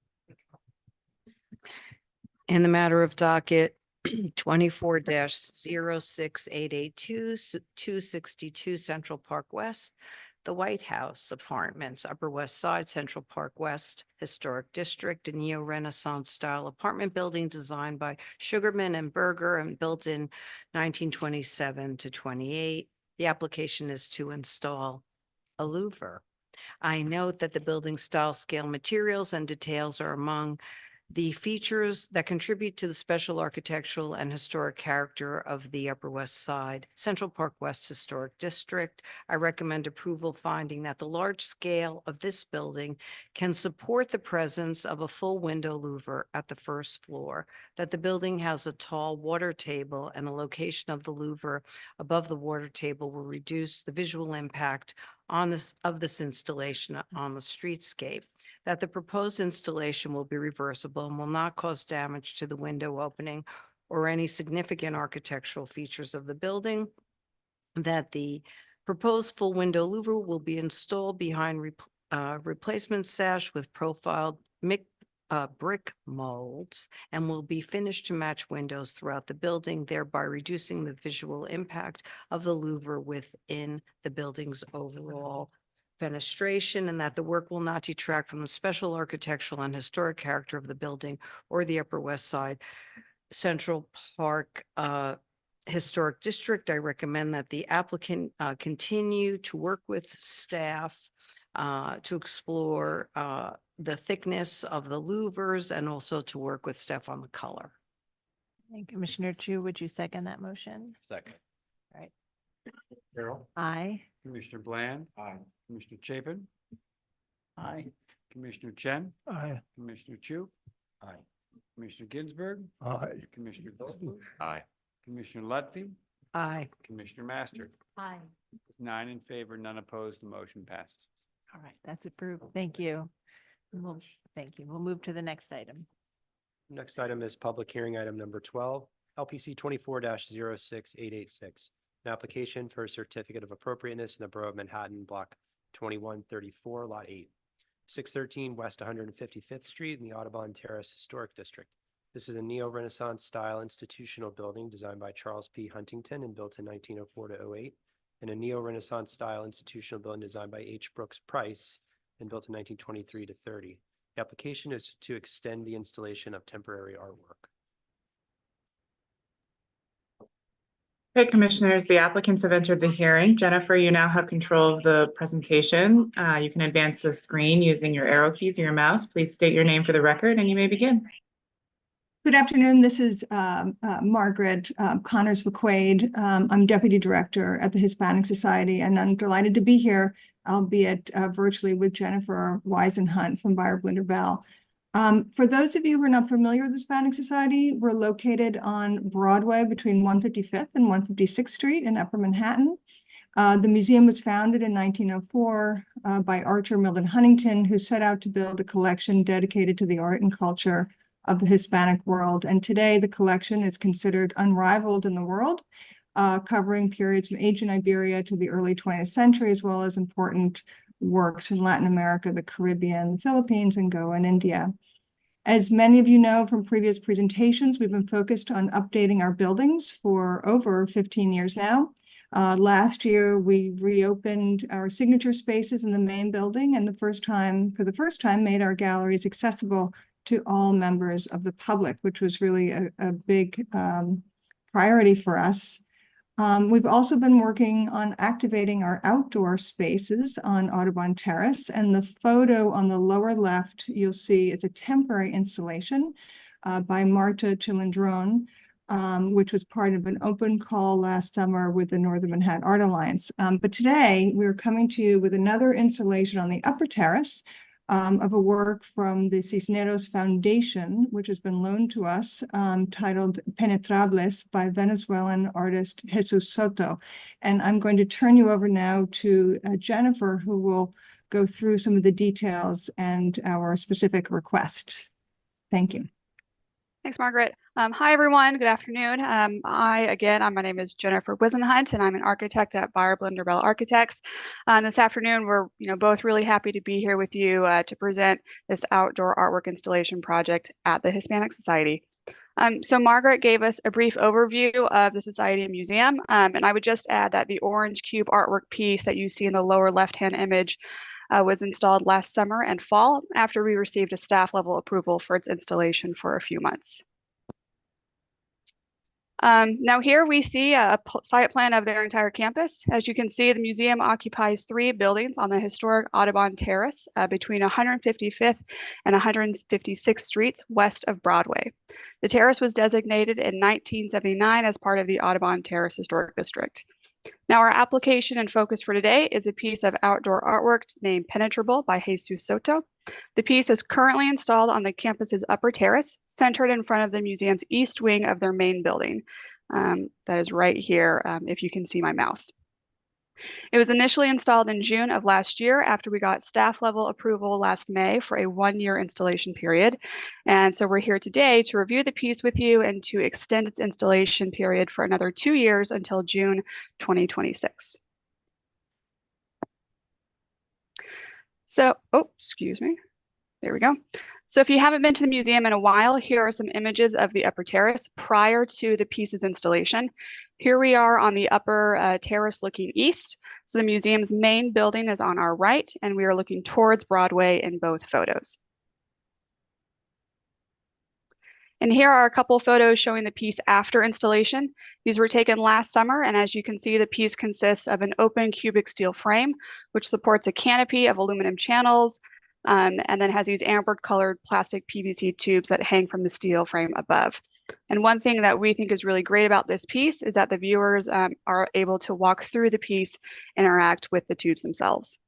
In the matter of docket 24-06882, 262 Central Park West, the White House Apartments, Upper West Side, Central Park West Historic District, a neo-Renaissance style apartment building designed by Sugarman and Berger and built in 1927 to 28. The application is to install a louver. I note that the building style, scale, materials, and details are among the features that contribute to the special architectural and historic character of the Upper West Side, Central Park West Historic District. I recommend approval, finding that the large scale of this building can support the presence of a full window louver at the first floor, that the building has a tall water table, and the location of the louver above the water table will reduce the visual impact of this installation on the streetscape, that the proposed installation will be reversible and will not cause damage to the window opening or any significant architectural features of the building, that the proposed full window louver will be installed behind replacement sash with profiled brick molds and will be finished to match windows throughout the building, thereby reducing the visual impact of the louver within the building's overall fenestration, and that the work will not detract from the special architectural and historic character of the building or the Upper West Side Central Park Historic District. I recommend that the applicant continue to work with staff to explore the thickness of the louvers and also to work with staff on the color. And Commissioner Chu, would you second that motion? Second. All right. Carol, Aye. Commissioner Bland, Aye. Commissioner Chapin, Aye. Commissioner Chen, Aye. Commissioner Chu, Aye. Commissioner Ginsburg, Aye. Commissioner Vogel, Aye. Commissioner Lutfi, Aye. Commissioner Master. Aye. 9 in favor, none opposed, the motion passes. All right, that's approved. Thank you. Thank you. We'll move to the next item. Next item is public hearing item number 12, LPC 24-06886. An application for a certificate of appropriateness in the Borough of Manhattan, Block 2134, Lot 8, 613 West 155th Street in the Audubon Terrace Historic District. This is a neo-Renaissance style institutional building designed by Charles P. Huntington and built in 1904 to 08, and a neo-Renaissance style institutional building designed by H. Brooks Price and built in 1923 to 30. The application is to extend the installation of temporary artwork. Okay, Commissioners, the applicants have entered the hearing. Jennifer, you now have control of the presentation. You can advance the screen using your arrow keys or your mouse. Please state your name for the record and you may begin. Good afternoon. This is Margaret Connors McQuaid. I'm Deputy Director at the Hispanic Society, and I'm delighted to be here, albeit virtually, with Jennifer Weisenhunt from Buyer Bell. For those of you who are not familiar with the Hispanic Society, we're located on Broadway between 155th and 156th Street in Upper Manhattan. The museum was founded in 1904 by Archer Milton Huntington, who set out to build a collection dedicated to the art and culture of the Hispanic world. And today the collection is considered unrivaled in the world, covering periods from ancient Iberia to the early 20th century, as well as important works in Latin America, the Caribbean, the Philippines, and Goa and India. As many of you know from previous presentations, we've been focused on updating our buildings for over 15 years now. Last year, we reopened our signature spaces in the main building, and for the first time, made our galleries accessible to all members of the public, which was really a big priority for us. We've also been working on activating our outdoor spaces on Audubon Terrace, and the photo on the lower left you'll see is a temporary installation by Marta Chilindron, which was part of an open call last summer with the Northern Manhattan Art Alliance. But today we're coming to you with another installation on the upper terrace of a work from the Cisneros Foundation, which has been loaned to us, titled Penetrables by Venezuelan artist Jesus Soto. And I'm going to turn you over now to Jennifer, who will go through some of the details and our specific request. Thank you. Thanks, Margaret. Hi, everyone. Good afternoon. My name is Jennifer Wisenhunt, and I'm an architect at Buyer Bell Architects. This afternoon, we're both really happy to be here with you to present this outdoor artwork installation project at the Hispanic Society. So Margaret gave us a brief overview of the Society Museum, and I would just add that the orange cube artwork piece that you see in the lower left-hand image was installed last summer and fall after we received a staff level approval for its installation for a few months. Now here we see a site plan of their entire campus. As you can see, the museum occupies 3 buildings on the historic Audubon Terrace between 155th and 156th Streets west of Broadway. The terrace was designated in 1979 as part of the Audubon Terrace Historic District. Now our application and focus for today is a piece of outdoor artwork named Penetrable by Jesus Soto. The piece is currently installed on the campus's upper terrace, centered in front of the museum's east wing of their main building. That is right here, if you can see my mouse. It was initially installed in June of last year after we got staff level approval last May for a 1-year installation period. And so we're here today to review the piece with you and to extend its installation period for another 2 years until June 2026. So, oh, excuse me. There we go. So if you haven't been to the museum in a while, here are some images of the upper terrace prior to the piece's installation. Here we are on the upper terrace looking east. So the museum's main building is on our right, and we are looking towards Broadway in both photos. And here are a couple photos showing the piece after installation. These were taken last summer, and as you can see, the piece consists of an open cubic steel frame, which supports a canopy of aluminum channels, and then has these amber colored plastic PVC tubes that hang from the steel frame above. And one thing that we think is really great about this piece is that the viewers are able to walk through the piece, interact with the tubes themselves.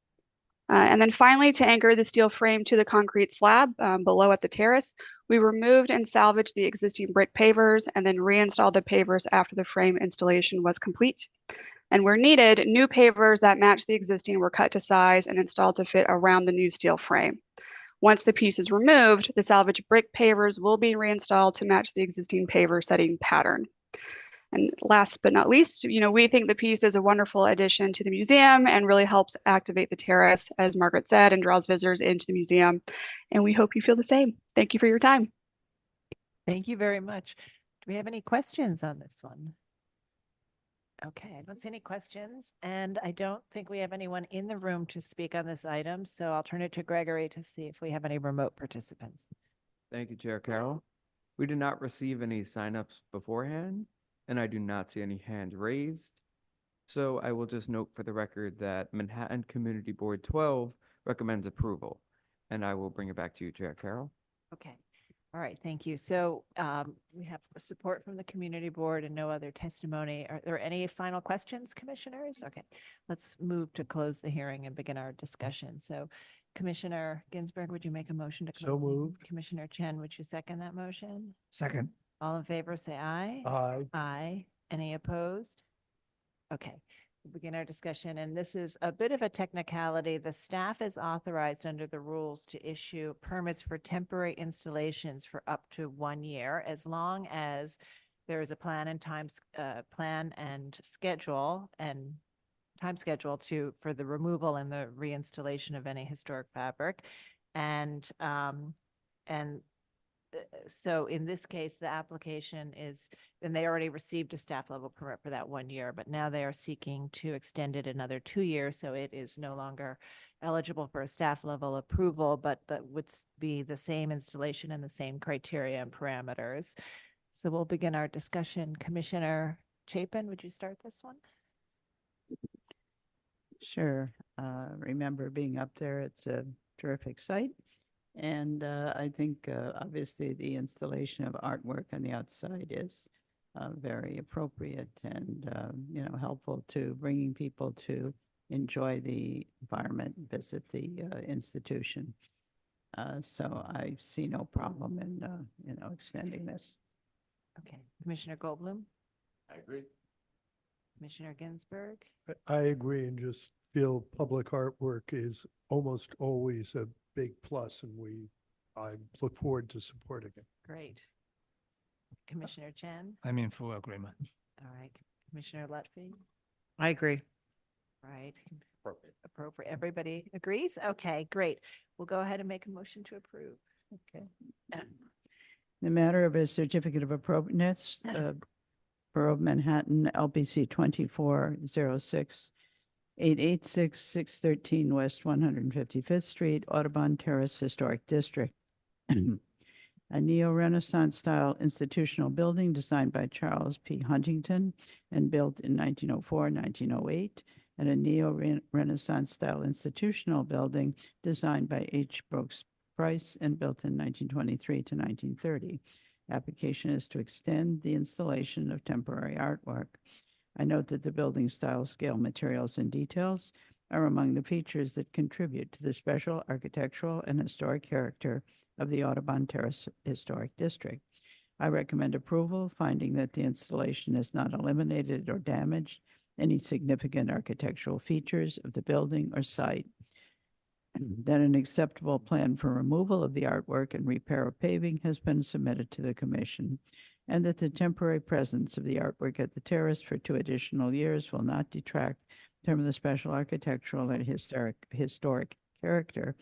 And then finally, to anchor the steel frame to the concrete slab below at the terrace, we removed and salvaged the existing brick pavers and then reinstalled the pavers after the frame installation was complete. And where needed, new pavers that match the existing were cut to size and installed to fit around the new steel frame. Once the piece is removed, the salvaged brick pavers will be reinstalled to match the existing paver setting pattern. And last but not least, we think the piece is a wonderful addition to the museum and really helps activate the terrace, as Margaret said, and draws visitors into the museum. And we hope you feel the same. Thank you for your time. Thank you very much. Do we have any questions on this one? Okay, I don't see any questions, and I don't think we have anyone in the room to speak on this item, so I'll turn it to Gregory to see if we have any remote participants. Thank you, Chair Carroll. We did not receive any signups beforehand, and I do not see any hands raised. So I will just note for the record that Manhattan Community Board 12 recommends approval, and I will bring it back to you, Chair Carroll. Okay. All right, thank you. So we have support from the community board and no other testimony. Are there any final questions, commissioners? Okay, let's move to close the hearing and begin our discussion. So Commissioner Ginsburg, would you make a motion to close? So the hearing? moved. Commissioner Chen, would you second that motion? Second. All in favor, say aye. Aye. Aye. Any opposed? Okay. We'll begin our discussion, and this is a bit of a technicality. The staff is authorized under the rules to issue permits for temporary installations for up to 1 year, as long as there is a plan and schedule for the removal and the reinstallation of any historic fabric, and so in this case, the application is, and they already received a staff level permit for that 1 year, but now they are seeking to extend it another 2 years. So it is no longer eligible for a staff level approval, but that would be the same installation and the same criteria and parameters. So we'll begin our discussion. Commissioner Chapin, would you start this one? Sure. Remember being up there. It's a terrific site. And I think obviously the installation of artwork on the outside is very appropriate and helpful to bringing people to enjoy the environment, visit the institution. So I see no problem in extending this. Okay, Commissioner Goldblum, I agree. Commissioner Ginsburg. I agree and just feel public artwork is almost always a big plus, and I look forward to supporting it. Great. Commissioner Chen. I'm in full agreement. All right. Commissioner Lutfi. I agree. Right. Appropriate. Appropriate. Everybody agrees? Okay, great. We'll go ahead and make a motion to approve. Okay. The matter of a certificate of appropriateness, Borough of Manhattan, LPC 2406, 886 613 West 155th Street, Audubon Terrace Historic District. A neo-Renaissance style institutional building designed by Charles P. Huntington and built in 1904-1908, and a neo-Renaissance style institutional building designed by H. Brooks Price and built in 1923 to 1930. Application is to extend the installation of temporary artwork. I note that the building style, scale, materials, and details are among the features that contribute to the special architectural and historic character of the Audubon Terrace Historic District. I recommend approval, finding that the installation is not eliminated or damaged any significant architectural features of the building or site, that an acceptable plan for removal of the artwork and repair of paving has been submitted to the commission, and that the temporary presence of the artwork at the terrace for 2 additional years will not detract from the special architectural and historic character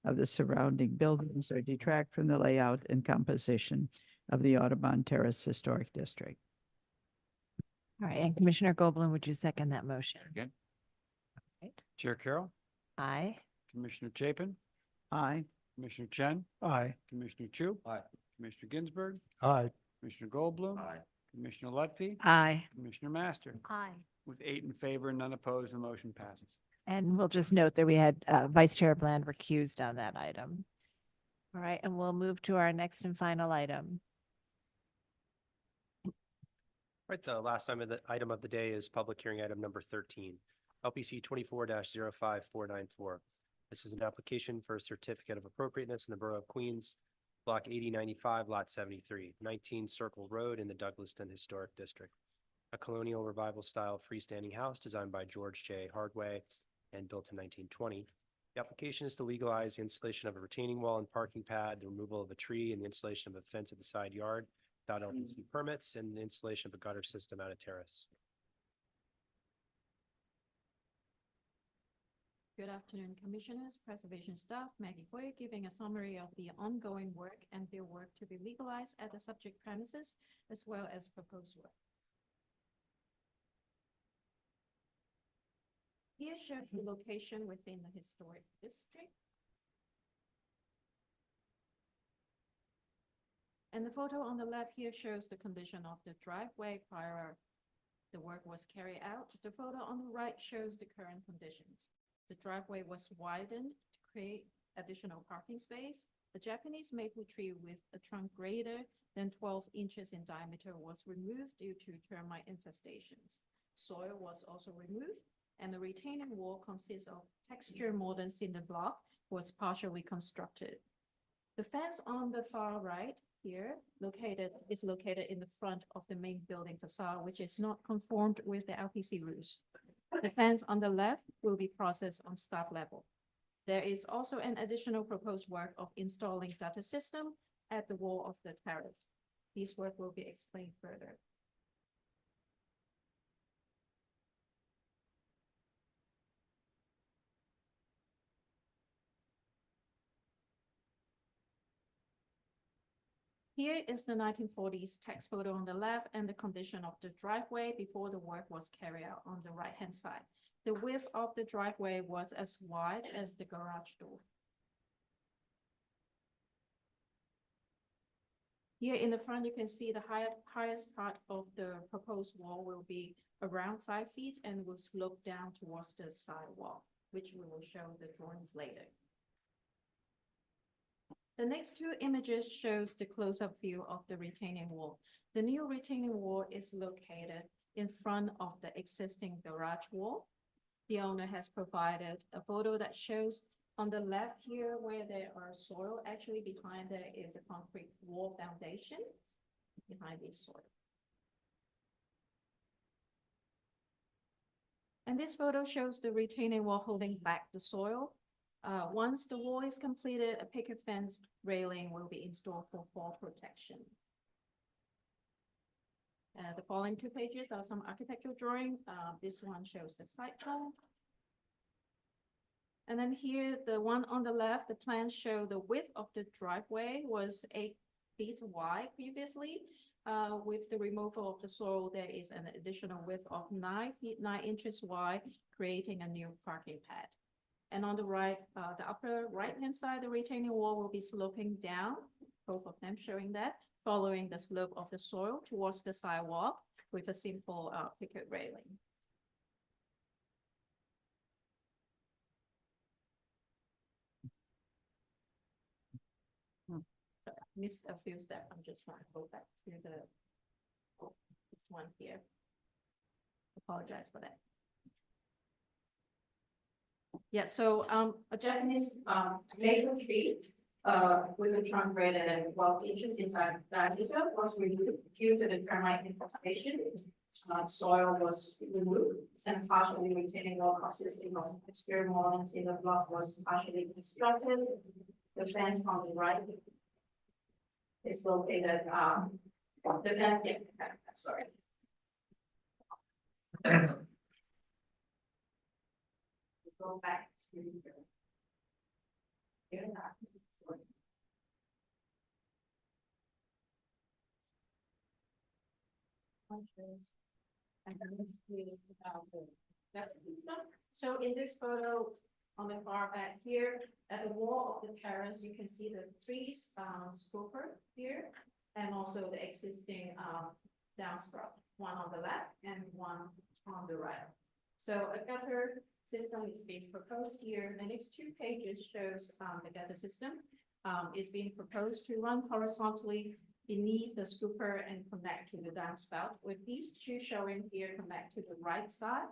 of the surrounding buildings or detract from the layout and composition of the Audubon Terrace Historic District. All right, and Commissioner Goblin, would you second that motion? Again. Right. Chair Carroll, Aye. Commissioner Chapin, Aye. Commissioner Chen, Aye. Commissioner Chu, Aye. Commissioner Ginsburg, Aye. Commissioner Goldblum. Aye. Commissioner Lutfi. Aye. Commissioner Master. Aye. With 8 in favor and none opposed, the motion passes. And we'll just note that we had Vice Chair Bland recused on that item. All right, and we'll move to our next and final item. Right, the last item of the day is public hearing item number 13, LPC 24-05494. This is an application for a certificate of appropriateness in the Borough of Queens, Block 8095, Lot 73, 19 Circle Road in the Douglaston Historic District. A colonial revival style freestanding house designed by George J. Hardway and built in 1920. The application is to legalize the installation of a retaining wall and parking pad, the removal of a tree, and the installation of a fence at the side yard without LPC permits, and the installation of a gutter system at a terrace. Good afternoon, Commissioners, Preservation staff, Maggie Hoy giving a summary of the ongoing work and their work to be legalized at the subject premises, as well as proposed work. Here shows the location within the historic district. And the photo on the left here shows the condition of the driveway prior the work was carried out. The photo on the right shows the current conditions. The driveway was widened to create additional parking space. The Japanese maple tree with a trunk greater than 12 inches in diameter was removed due to termite infestations. Soil was also removed, and the retaining wall consists of texture modern cinder block was partially constructed. The fence on the far right here is located in the front of the main building facade, which is not conformed with the LPC rules. The fence on the left will be processed on staff level. There is also an additional proposed work of installing data system at the wall of the terrace. This work will be explained further. Here is the 1940s text photo on the left and the condition of the driveway before the work was carried out on the right-hand side. The width of the driveway was as wide as the garage door. Here in the front, you can see the highest part of the proposed wall will be around 5 feet and will slope down towards the side wall, which we will show the drawings later. The next 2 images shows the close-up view of the retaining wall. The new retaining wall is located in front of the existing garage wall. The owner has provided a photo that shows on the left here where there are soil, actually behind there is a concrete wall foundation behind this soil. And this photo shows the retaining wall holding back the soil. Once the wall is completed, a picket fence railing will be installed for fall protection. The following 2 pages are some architectural drawing. This one shows the site plan. And then here, the one on the left, the plans show the width of the driveway was 8 feet wide previously. With the removal of the soil, there is an additional width of 9 feet, 9 inches wide, creating a new parking pad. And on the right, the upper right-hand side, the retaining wall will be sloping down, both of them showing that, following the slope of the soil towards the sidewalk with a simple picket railing. So I missed a few steps. I'm just going to go back to this one here. Apologize for that. Yeah, so a Japanese maple tree with a trunk greater than 12 inches in diameter was removed due to the termite infestation. soil was removed and partially retaining wall consisting of exterior moldings in the block was partially constructed. The fence on the right is located, the fence, yeah, sorry. Go back to here. And then we about the stuff. So in this photo on the far back here, at the wall of the terrace, you can see the three scooper here, and also the existing downspout, one on the left and one on the right. So a gutter system is being proposed here. The next 2 pages shows the gutter system is being proposed to run horizontally beneath the scooper and connect to the downspout. With these 2 showing here connect to the right side.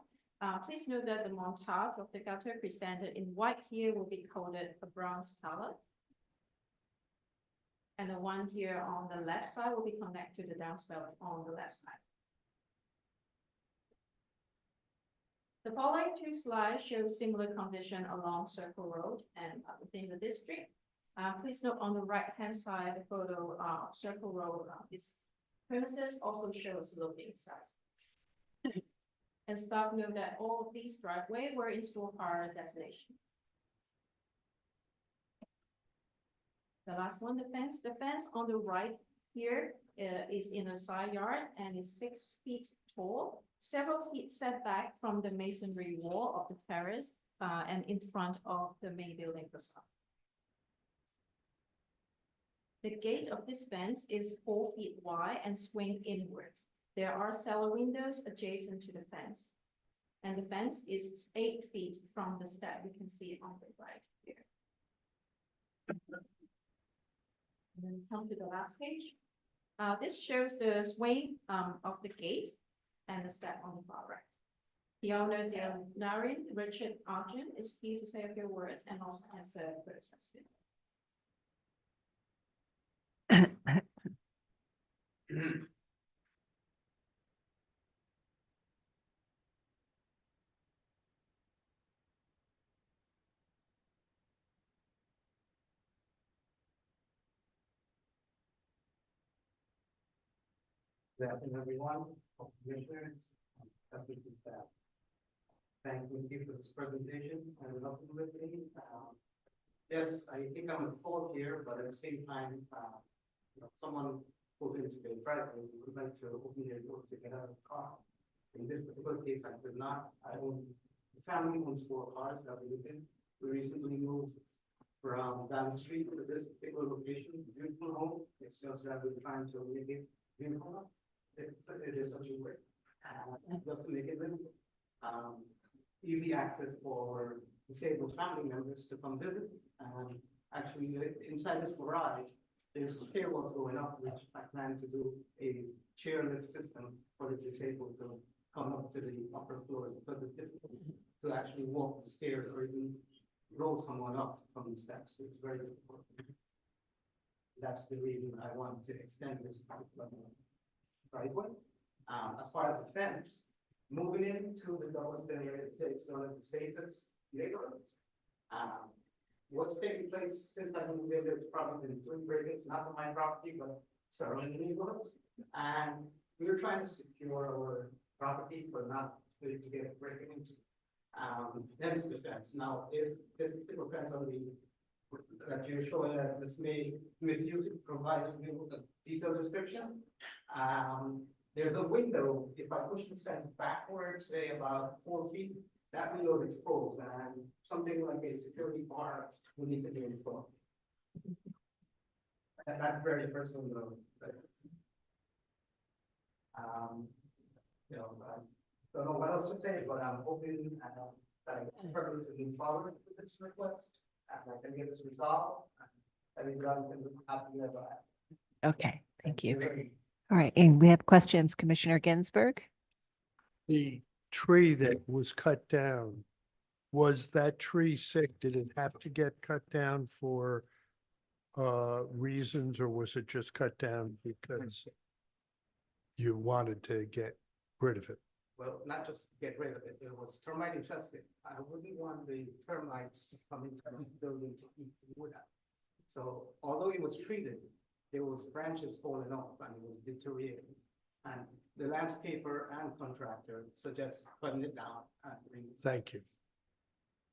Please note that the montage of the gutter presented in white here will be coded a bronze color. And the one here on the left side will be connected to the downspout on the left side. The following 2 slides show similar condition along Circle Road and within the district. Please note on the right-hand side, the photo Circle Road, its premises also shows sloping sides. And staff note that all of these driveways were installed prior to destination. The last one, the fence. The fence on the right here is in a side yard and is 6 feet tall, several feet set back from the masonry wall of the terrace and in front of the main building facade. The gate of this fence is 4 feet wide and swing inward. There are cellar windows adjacent to the fence. And the fence is 8 feet from the step you can see on the right here. And then come to the last page. This shows the swing of the gate and the step on the far right. The owner, Narin Richard Arjun, is here to say a few words and also answer further questions. Good afternoon, everyone, commissioners, LPC staff. Thank you for this presentation and welcome with me. Yes, I think I'm at fault here, but at the same time, someone pulled into the driveway, would like to open their door to get out of the car. In this particular case, I could not. The family owns 4 cars that we live in. We recently moved from down the street to this particular location, beautiful home. It's just that we're trying to make it beautiful. It is such a way, just to make it livable. Easy access for disabled family members to come visit. Actually, inside this garage, there's stairwells going up, which I plan to do a chairlift system for the disabled to come up to the upper floors, because it's difficult to actually walk the stairs or even roll someone up from the steps. It's very difficult. That's the reason I wanted to extend this particular driveway. As far as the fence, moving into the double area, it's one of the safest neighborhoods. What's taking place since I moved in, there's probably been 3 break-ins, not on my property, but surrounding neighborhoods. And we were trying to secure our property for not to get breaking into. Hence the fence. Now, if this particular fence on that you're showing that this may misuse it, providing you with a detailed description. There's a window. If I push this fence backwards, say about 4 feet, that window is exposed, and something like a security bar will need to be installed. And that's very first window. I don't know what else to say, but I'm hoping that I can probably to move forward with this request, and I can get this resolved. Everybody can happy about it. Okay, thank you. All right, and we have questions. Commissioner Ginsburg? The tree that was cut down, was that tree sick? Did it have to get cut down for reasons, or was it just cut down because you wanted to get rid of it. Well, not just get rid of it, it was termite infested. I wouldn't want the termites to come into the building to eat the wood out. So although it was treated, there was branches falling off and it was deteriorating. And the landscaper and contractor suggest cutting it down and Thank you.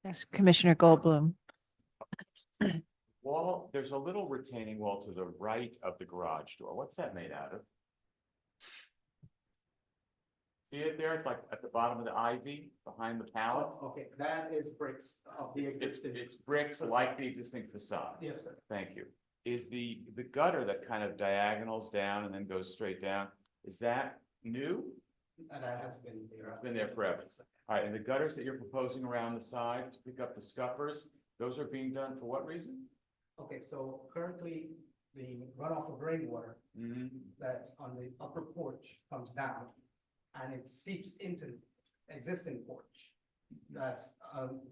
Yes, Commissioner Goldblum. Wall, there's a little retaining wall to the right of the garage door. What's that made out of? See it there? It's like at the bottom of the ivy behind the pallet. Oh, okay, that is bricks of the existing. It's bricks like the existing facade. Yes, sir. Thank you. Is the gutter that kind of diagonals down and then goes straight down, is that new? And that has been there. It's been there forever. All right, and the gutters that you're proposing around the sides to pick up the scuppers, those are being done for what reason? Okay, so currently the runoff of rainwater that's on the upper porch comes down and it seeps into the existing porch. That's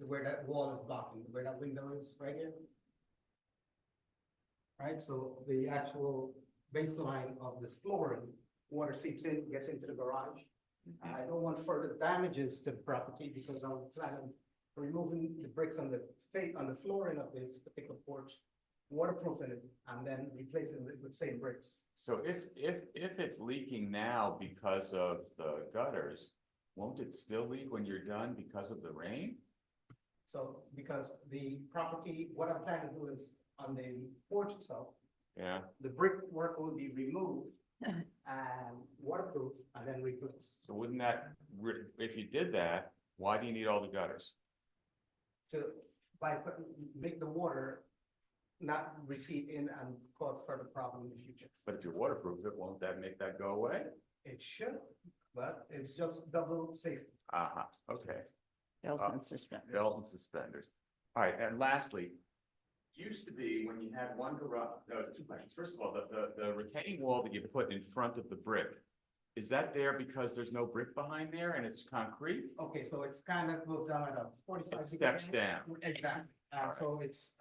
where that wall is blocking, where that window is right here. Right, so the actual baseline of the flooring, water seeps in, gets into the garage. I don't want further damages to the property because I'm planning on removing the bricks on the flooring of this particular porch, waterproofing it, and then replacing it with same bricks. So if it's leaking now because of the gutters, won't it still leak when you're done because of the rain? So because the property, what I'm planning to do is on the porch itself, Yeah. the brickwork will be removed and waterproof and then replaced. So wouldn't that, if you did that, why do you need all the gutters? To make the water not recede in and cause further problem in the future. But if you waterproof it, won't that make that go away? It should, but it's just double safety. Okay. Belt and suspenders. Belt and suspenders. All right, and lastly, used to be when you had one garage, no, two questions. First of all, the retaining wall that you put in front of the brick, is that there because there's no brick behind there and it's concrete? Okay, so it's kind of goes down at a 45. It steps degree angle. down. Exactly. So it's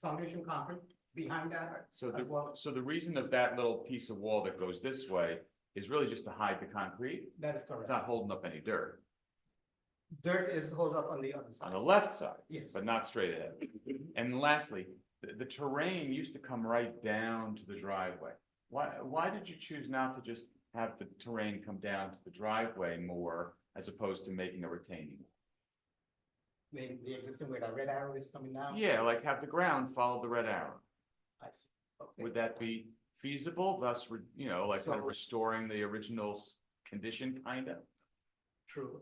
foundation concrete behind that. So as well. so the reason of that little piece of wall that goes this way is really just to hide the concrete? That is correct. It's not holding up any dirt. Dirt is held up on the other side. On the left side? Yes. But not straight ahead. And lastly, the terrain used to come right down to the driveway. Why did you choose not to just have the terrain come down to the driveway more as opposed to making a retaining wall? The existing where the red arrow is coming down? Yeah, like have the ground follow the red arrow. I see. Okay. Would that be feasible, thus, like kind of So- restoring the original condition, kind of? True.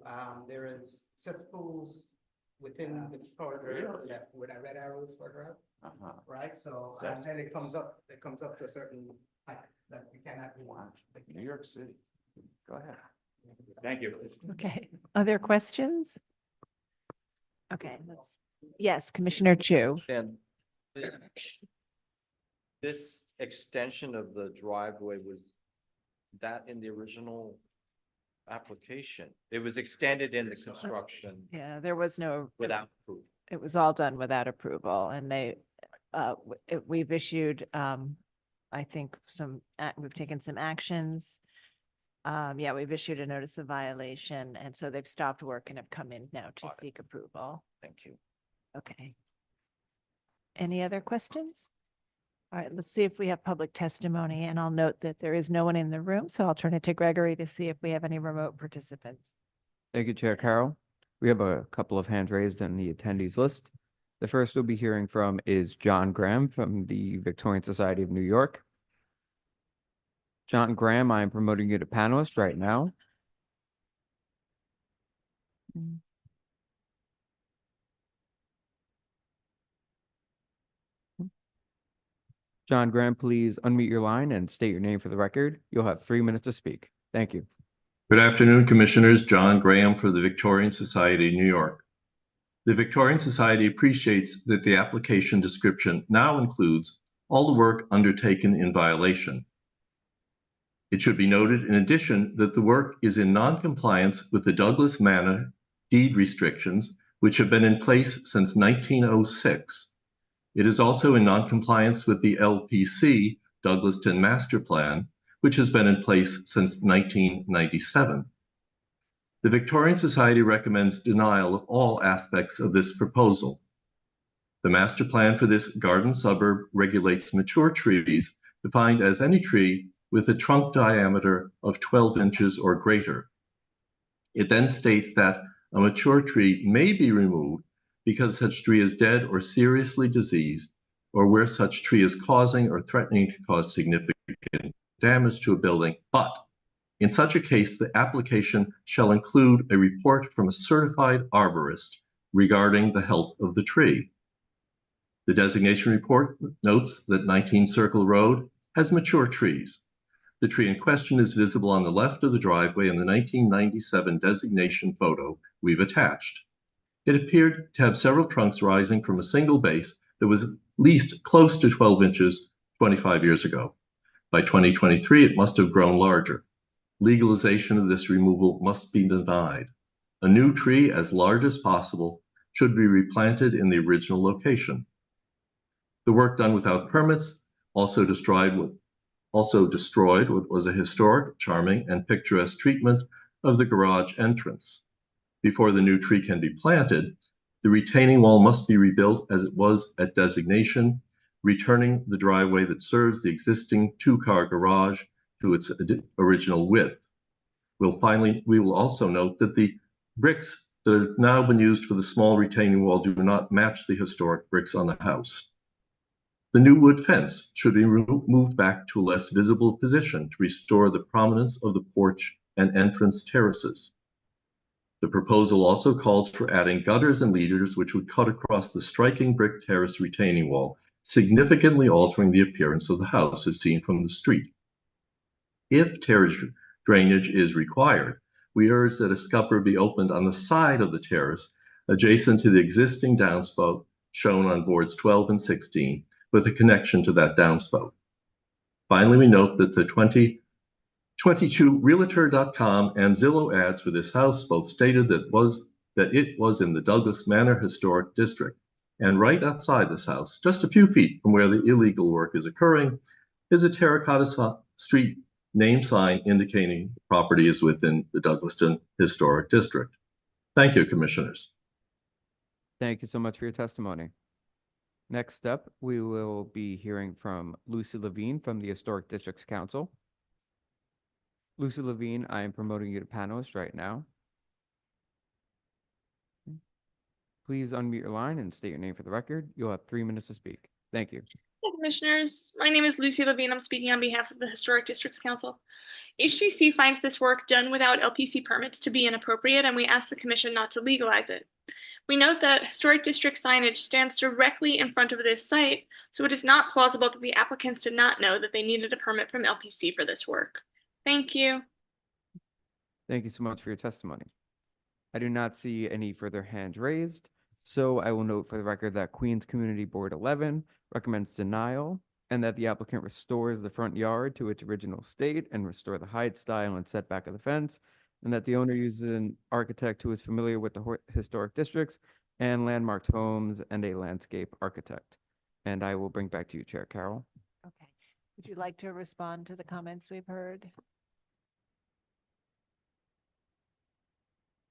There is cesspools within the further, left where that red arrow is further up, right? So, and then it comes up to a certain height that you cannot be on. New York City. Go ahead. Thank you. Okay, other questions? Okay, yes, Commissioner Chu. And this extension of the driveway, was that in the original application? It was extended in the construction Yeah, there was no. without proof. It was all done without approval and we've issued, I think we've taken some actions. Yeah, we've issued a notice of violation and so they've stopped work and have come in now to seek approval. Thank you. Okay. Any other questions? All right, let's see if we have public testimony and I'll note that there is no one in the room, so I'll turn it to Gregory to see if we have any remote participants. Thank you, Chair Carroll. We have a couple of hands raised on the attendees list. The first we'll be hearing from is John Graham from the Victorian Society of New York. John Graham, I am promoting you to panelist right now. John Graham, please unmute your line and state your name for the record. You'll have 3 minutes to speak. Thank you. Good afternoon, Commissioners. John Graham for the Victorian Society, New York. The Victorian Society appreciates that the application description now includes all the work undertaken in violation. It should be noted, in addition, that the work is in non-compliance with the Douglas Manor deed restrictions, which have been in place since 1906. It is also in non-compliance with the LPC Douglaston Master Plan, which has been in place since 1997. The Victorian Society recommends denial of all aspects of this proposal. The master plan for this garden suburb regulates mature trees, defined as any tree with a trunk diameter of 12 inches or greater. It then states that a mature tree may be removed because such tree is dead or seriously diseased, or where such tree is causing or threatening to cause significant damage to a building, but in such a case, the application shall include a report from a certified arborist regarding the health of the tree. The designation report notes that 19 Circle Road has mature trees. The tree in question is visible on the left of the driveway in the 1997 designation photo we've attached. It appeared to have several trunks rising from a single base that was at least close to 12 inches 25 years ago. By 2023, it must have grown larger. Legalization of this removal must be denied. A new tree as large as possible should be replanted in the original location. The work done without permits also destroyed what was a historic, charming, and picturesque treatment of the garage entrance. Before the new tree can be planted, the retaining wall must be rebuilt as it was at designation, returning the driveway that serves the existing two-car garage to its original width. We will also note that the bricks that have now been used for the small retaining wall do not match the historic bricks on the house. The new wood fence should be moved back to a less visible position to restore the prominence of the porch and entrance terraces. The proposal also calls for adding gutters and leaders which would cut across the striking brick terrace retaining wall, significantly altering the appearance of the house as seen from the street. If terrace drainage is required, we urge that a scupper be opened on the side of the terrace adjacent to the existing downspout shown on boards 12 and 16 with a connection to that downspout. Finally, we note that the 2022 Realtor.com and Zillow ads for this house both stated that it was in the Douglas Manor Historic District. And right outside this house, just a few feet from where the illegal work is occurring, is a terracotta street name sign indicating the property is within the Douglaston Historic District. Thank you, Commissioners. Thank you so much for your testimony. Next up, we will be hearing from Lucy Levine from the Historic Districts Council. Lucy Levine, I am promoting you to panelist right now. Please unmute your line and state your name for the record. You'll have 3 minutes to speak. Thank you. Hey, Commissioners. My name is Lucy Levine. I'm speaking on behalf of the Historic Districts Council. HGC finds this work done without LPC permits to be inappropriate, and we ask the Commission not to legalize it. We note that historic district signage stands directly in front of this site, so it is not plausible that the applicants did not know that they needed a permit from LPC for this work. Thank you. Thank you so much for your testimony. I do not see any further hands raised, so I will note for the record that Queens Community Board 11 recommends denial and that the applicant restores the front yard to its original state and restore the height, style, and setback of the fence, and that the owner uses an architect who is familiar with the historic districts and landmarked homes and a landscape architect. And I will bring back to you, Chair Carroll. Okay. Would you like to respond to the comments we've heard?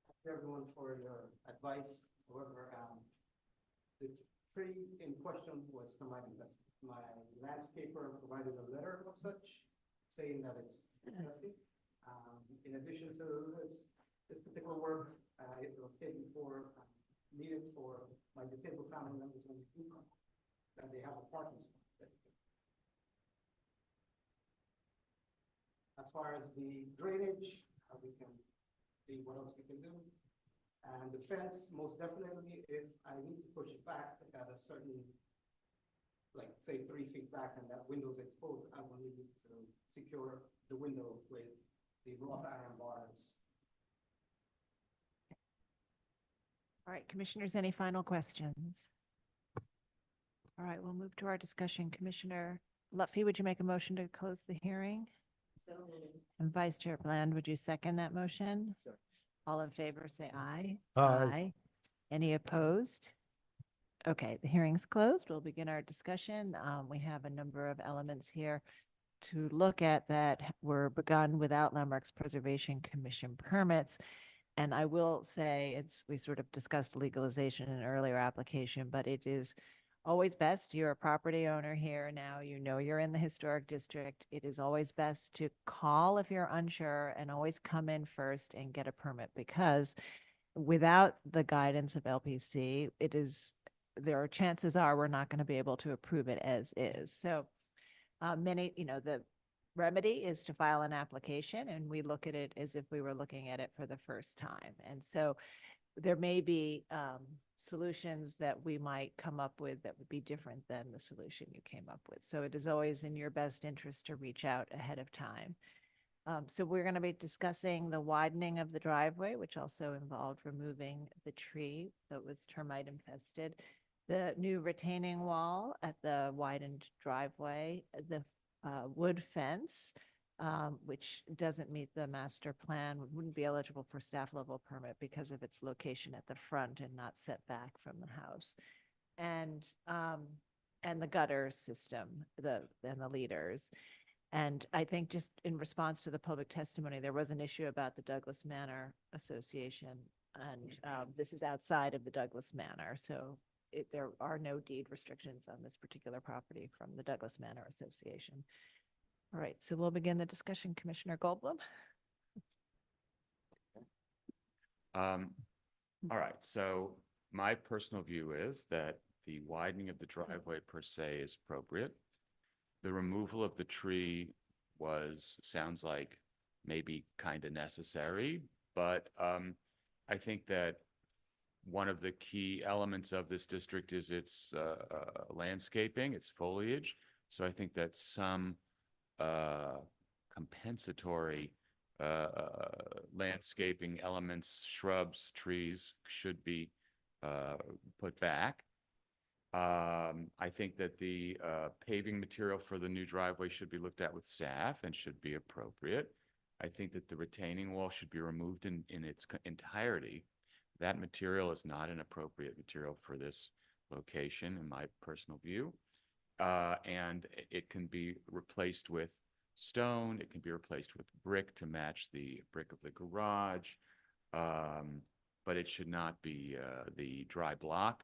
Thank you everyone for your advice. However, the tree in question was from my investment. My landscaper provided a letter of such saying that it's interesting. In addition to this particular work, it was taken for needed for my disabled family members when they do come, that they have a parking spot. As far as the drainage, we can see what else we can do. And the fence, most definitely, if I need to push it back at a certain, like say 3 feet back and that window is exposed, I will need to secure the window with the wrought iron bars. All right, Commissioners, any final questions? All right, we'll move to our discussion. Commissioner Lutfi, would you make a motion to close the hearing? And Vice Chair Bland, would you second that motion? All in favor, say aye. Aye. Any opposed? Okay, the hearing's closed. We'll begin our discussion. We have a number of elements here to look at that were begun without Landmarks Preservation Commission permits. And I will say, we sort of discussed legalization in an earlier application, but it is always best, you're a property owner here now, you know you're in the historic district. It is always best to call if you're unsure and always come in first and get a permit, because without the guidance of LPC, chances are we're not going to be able to approve it as is. So the remedy is to file an application, and we look at it as if we were looking at it for the first time. And so there may be solutions that we might come up with that would be different than the solution you came up with. So it is always in your best interest to reach out ahead of time. So we're going to be discussing the widening of the driveway, which also involved removing the tree that was termite infested, the new retaining wall at the widened driveway, the wood fence, which doesn't meet the master plan, wouldn't be eligible for staff level permit because of its location at the front and not set back from the house. And the gutter system, and the leaders. And I think just in response to the public testimony, there was an issue about the Douglas Manor Association. And this is outside of the Douglas Manor. So there are no deed restrictions on this particular property from the Douglas Manor Association. All right, so we'll begin the discussion. Commissioner Goldblum. All right, so my personal view is that the widening of the driveway per se is appropriate. The removal of the tree sounds like maybe kind of necessary, but I think that one of the key elements of this district is its landscaping, its foliage. So I think that some compensatory landscaping elements, shrubs, trees should be put back. I think that the paving material for the new driveway should be looked at with staff and should be appropriate. I think that the retaining wall should be removed in its entirety. That material is not an appropriate material for this location, in my personal view. And it can be replaced with stone. It can be replaced with brick to match the brick of the garage. But it should not be the dry block.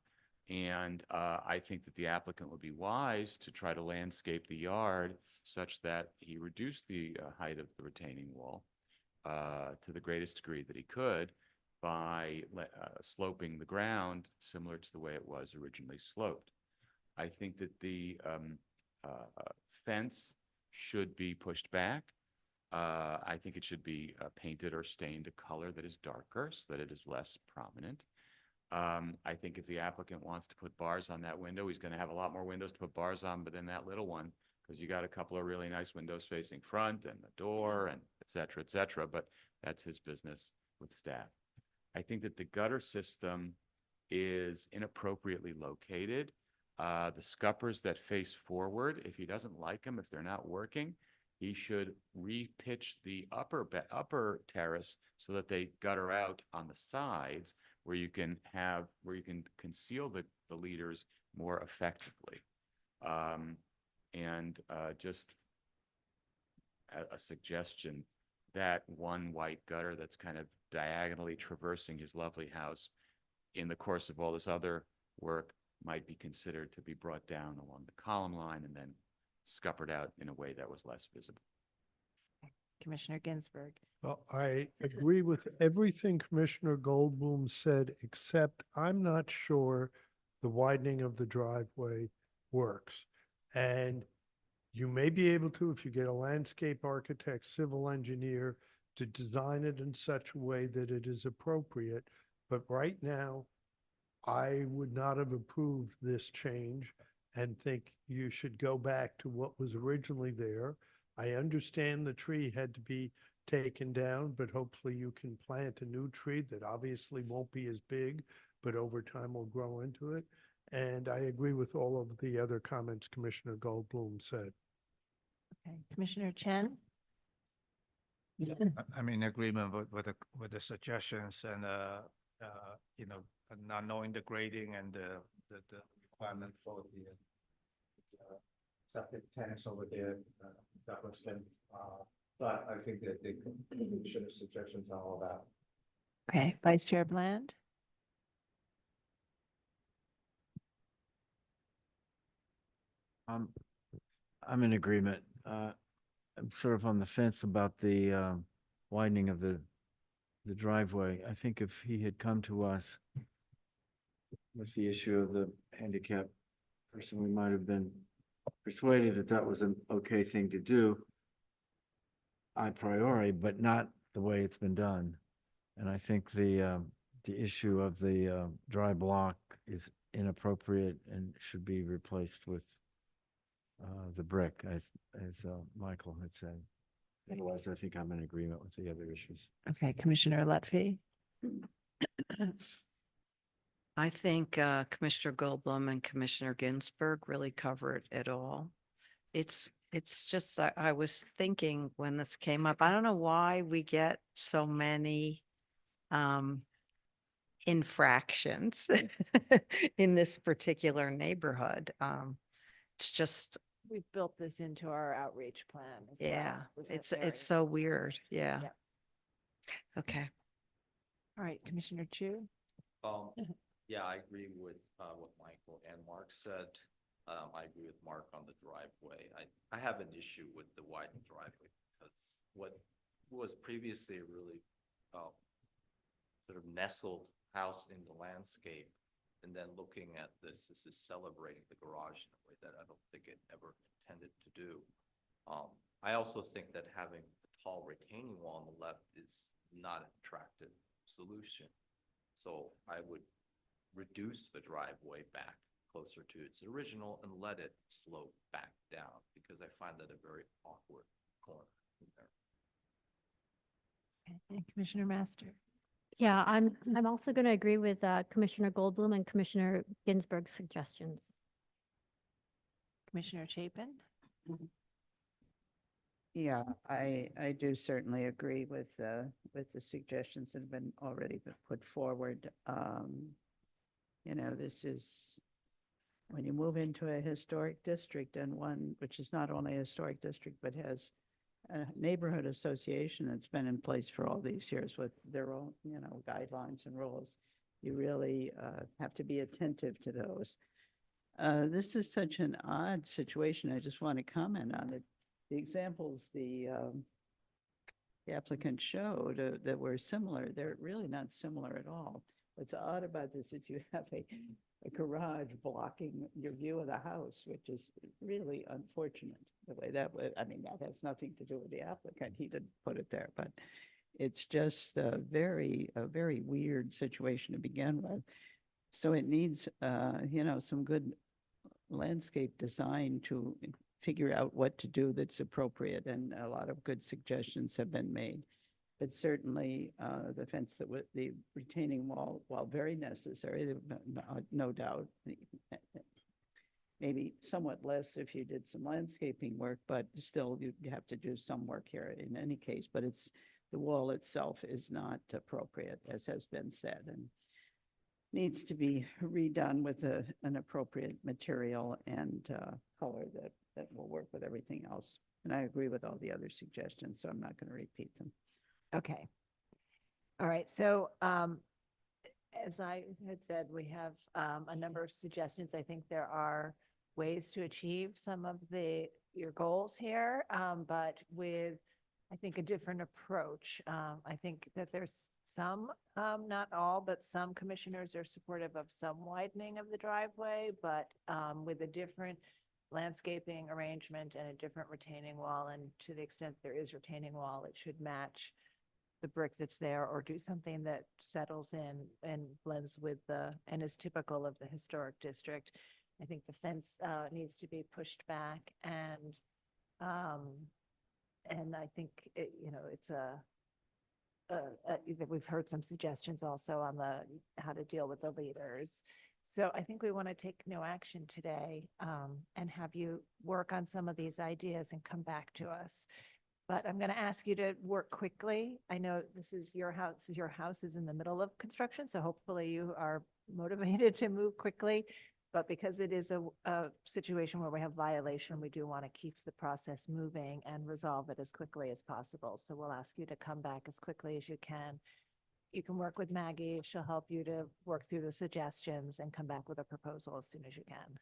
And I think that the applicant would be wise to try to landscape the yard such that he reduced the height of the retaining wall to the greatest degree that he could by sloping the ground similar to the way it was originally sloped. I think that the fence should be pushed back. I think it should be painted or stained a color that is darker so that it is less prominent. I think if the applicant wants to put bars on that window, he's going to have a lot more windows to put bars on, but then that little one, because you got a couple of really nice windows facing front and the door and et cetera, but that's his business with staff. I think that the gutter system is inappropriately located. The scuppers that face forward, if he doesn't like them, if they're not working, he should repitch the upper terrace so that they gutter out on the sides where you can conceal the leaders more effectively. Just a suggestion, that one white gutter that's kind of diagonally traversing his lovely house in the course of all this other work might be considered to be brought down along the column line and then scuppered out in a way that was less visible. Commissioner Ginsburg. Well, I agree with everything Commissioner Goldblum said, except I'm not sure the widening of the driveway works. And you may be able to, if you get a landscape architect, civil engineer, to design it in such a way that it is appropriate. But right now, I would not have approved this change and think you should go back to what was originally there. I understand the tree had to be taken down, but hopefully you can plant a new tree that obviously won't be as big, but over time will grow into it. And I agree with all of the other comments Commissioner Goldblum said. Okay, Commissioner Chen. I'm in agreement with the suggestions and, not knowing the grading and the requirement for the septic tanks over there, but I think that the commissioner's suggestions are all that. Okay, Vice Chair Bland? I'm in agreement. I'm sort of on the fence about the widening of the driveway. I think if he had come to us with the issue of the handicap person, we might have been persuaded that that was an okay thing to do a priori, but not the way it's been done. And I think the issue of the dry block is inappropriate and should be replaced with the brick, as Michael had said. Otherwise, I think I'm in agreement with the other issues. Okay, Commissioner Lutfi? I think Commissioner Goldblum and Commissioner Ginsburg really covered it all. It's just, I was thinking when this came up, I don't know why we get so many infractions in this particular neighborhood. It's just, We've built this into our outreach plan as well. yeah, Was that it's very- so weird. Yeah. Yep. Okay. All right, Commissioner Chu? Yeah, I agree with what Michael and Mark said. I agree with Mark on the driveway. I have an issue with the widened driveway because what was previously a really sort of nestled house in the landscape, and then looking at this is celebrating the garage in a way that I don't think it ever intended to do. I also think that having the tall retaining wall on the left is not an attractive solution. So I would reduce the driveway back closer to its original and let it slope back down, because I find that a very awkward corner in there. Okay, and Commissioner Master? Yeah, I'm also going to agree with Commissioner Goldblum and Commissioner Ginsburg's suggestions. Commissioner Chapin? Yeah, I do certainly agree with the suggestions that have been already been put forward. You know, this is, when you move into a historic district, and one which is not only a historic district, but has a neighborhood association that's been in place for all these years with their own, you know, guidelines and rules, you really have to be attentive to those. This is such an odd situation. I just want to comment on it. The examples the applicant showed that were similar, they're really not similar at all. What's odd about this is you have a garage blocking your view of the house, which is really unfortunate the way that would, I mean, that has nothing to do with the applicant. He didn't put it there, but it's just a very weird situation to begin with. So it needs, you know, some good landscape design to figure out what to do that's appropriate, and a lot of good suggestions have been made. But certainly the fence that with the retaining wall, while very necessary, no doubt, maybe somewhat less if you did some landscaping work, but still you have to do some work here in any case. But it's, the wall itself is not appropriate, as has been said, and needs to be redone with an appropriate material and color that will work with everything else. And I agree with all the other suggestions, so I'm not going to repeat them. Okay. All right, so as I had said, we have a number of suggestions. I think there are ways to achieve some of your goals here, but with, I think, a different approach. I think that there's some, not all, but some commissioners are supportive of some widening of the driveway, but with a different landscaping arrangement and a different retaining wall. And to the extent there is retaining wall, it should match the brick that's there, or do something that settles in and blends with and is typical of the historic district. I think the fence needs to be pushed back, and I think it's we've heard some suggestions also on how to deal with the leaders. So I think we want to take no action today, and have you work on some of these ideas and come back to us. But I'm going to ask you to work quickly. I know this is your house. Your house is in the middle of construction, so hopefully you are motivated to move quickly. But because it is a situation where we have violation, we do want to keep the process moving and resolve it as quickly as possible. So we'll ask you to come back as quickly as you can. you can work with Maggie. She'll help you to work through the suggestions and come back with a proposal as soon as you can.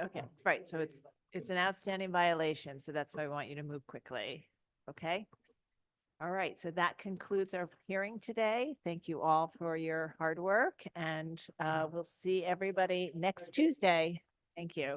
Okay, right, so it's an outstanding violation, so that's why we want you to move quickly, okay? All right, so that concludes our hearing today. Thank you all for your hard work, and we'll see everybody next Tuesday. Thank you.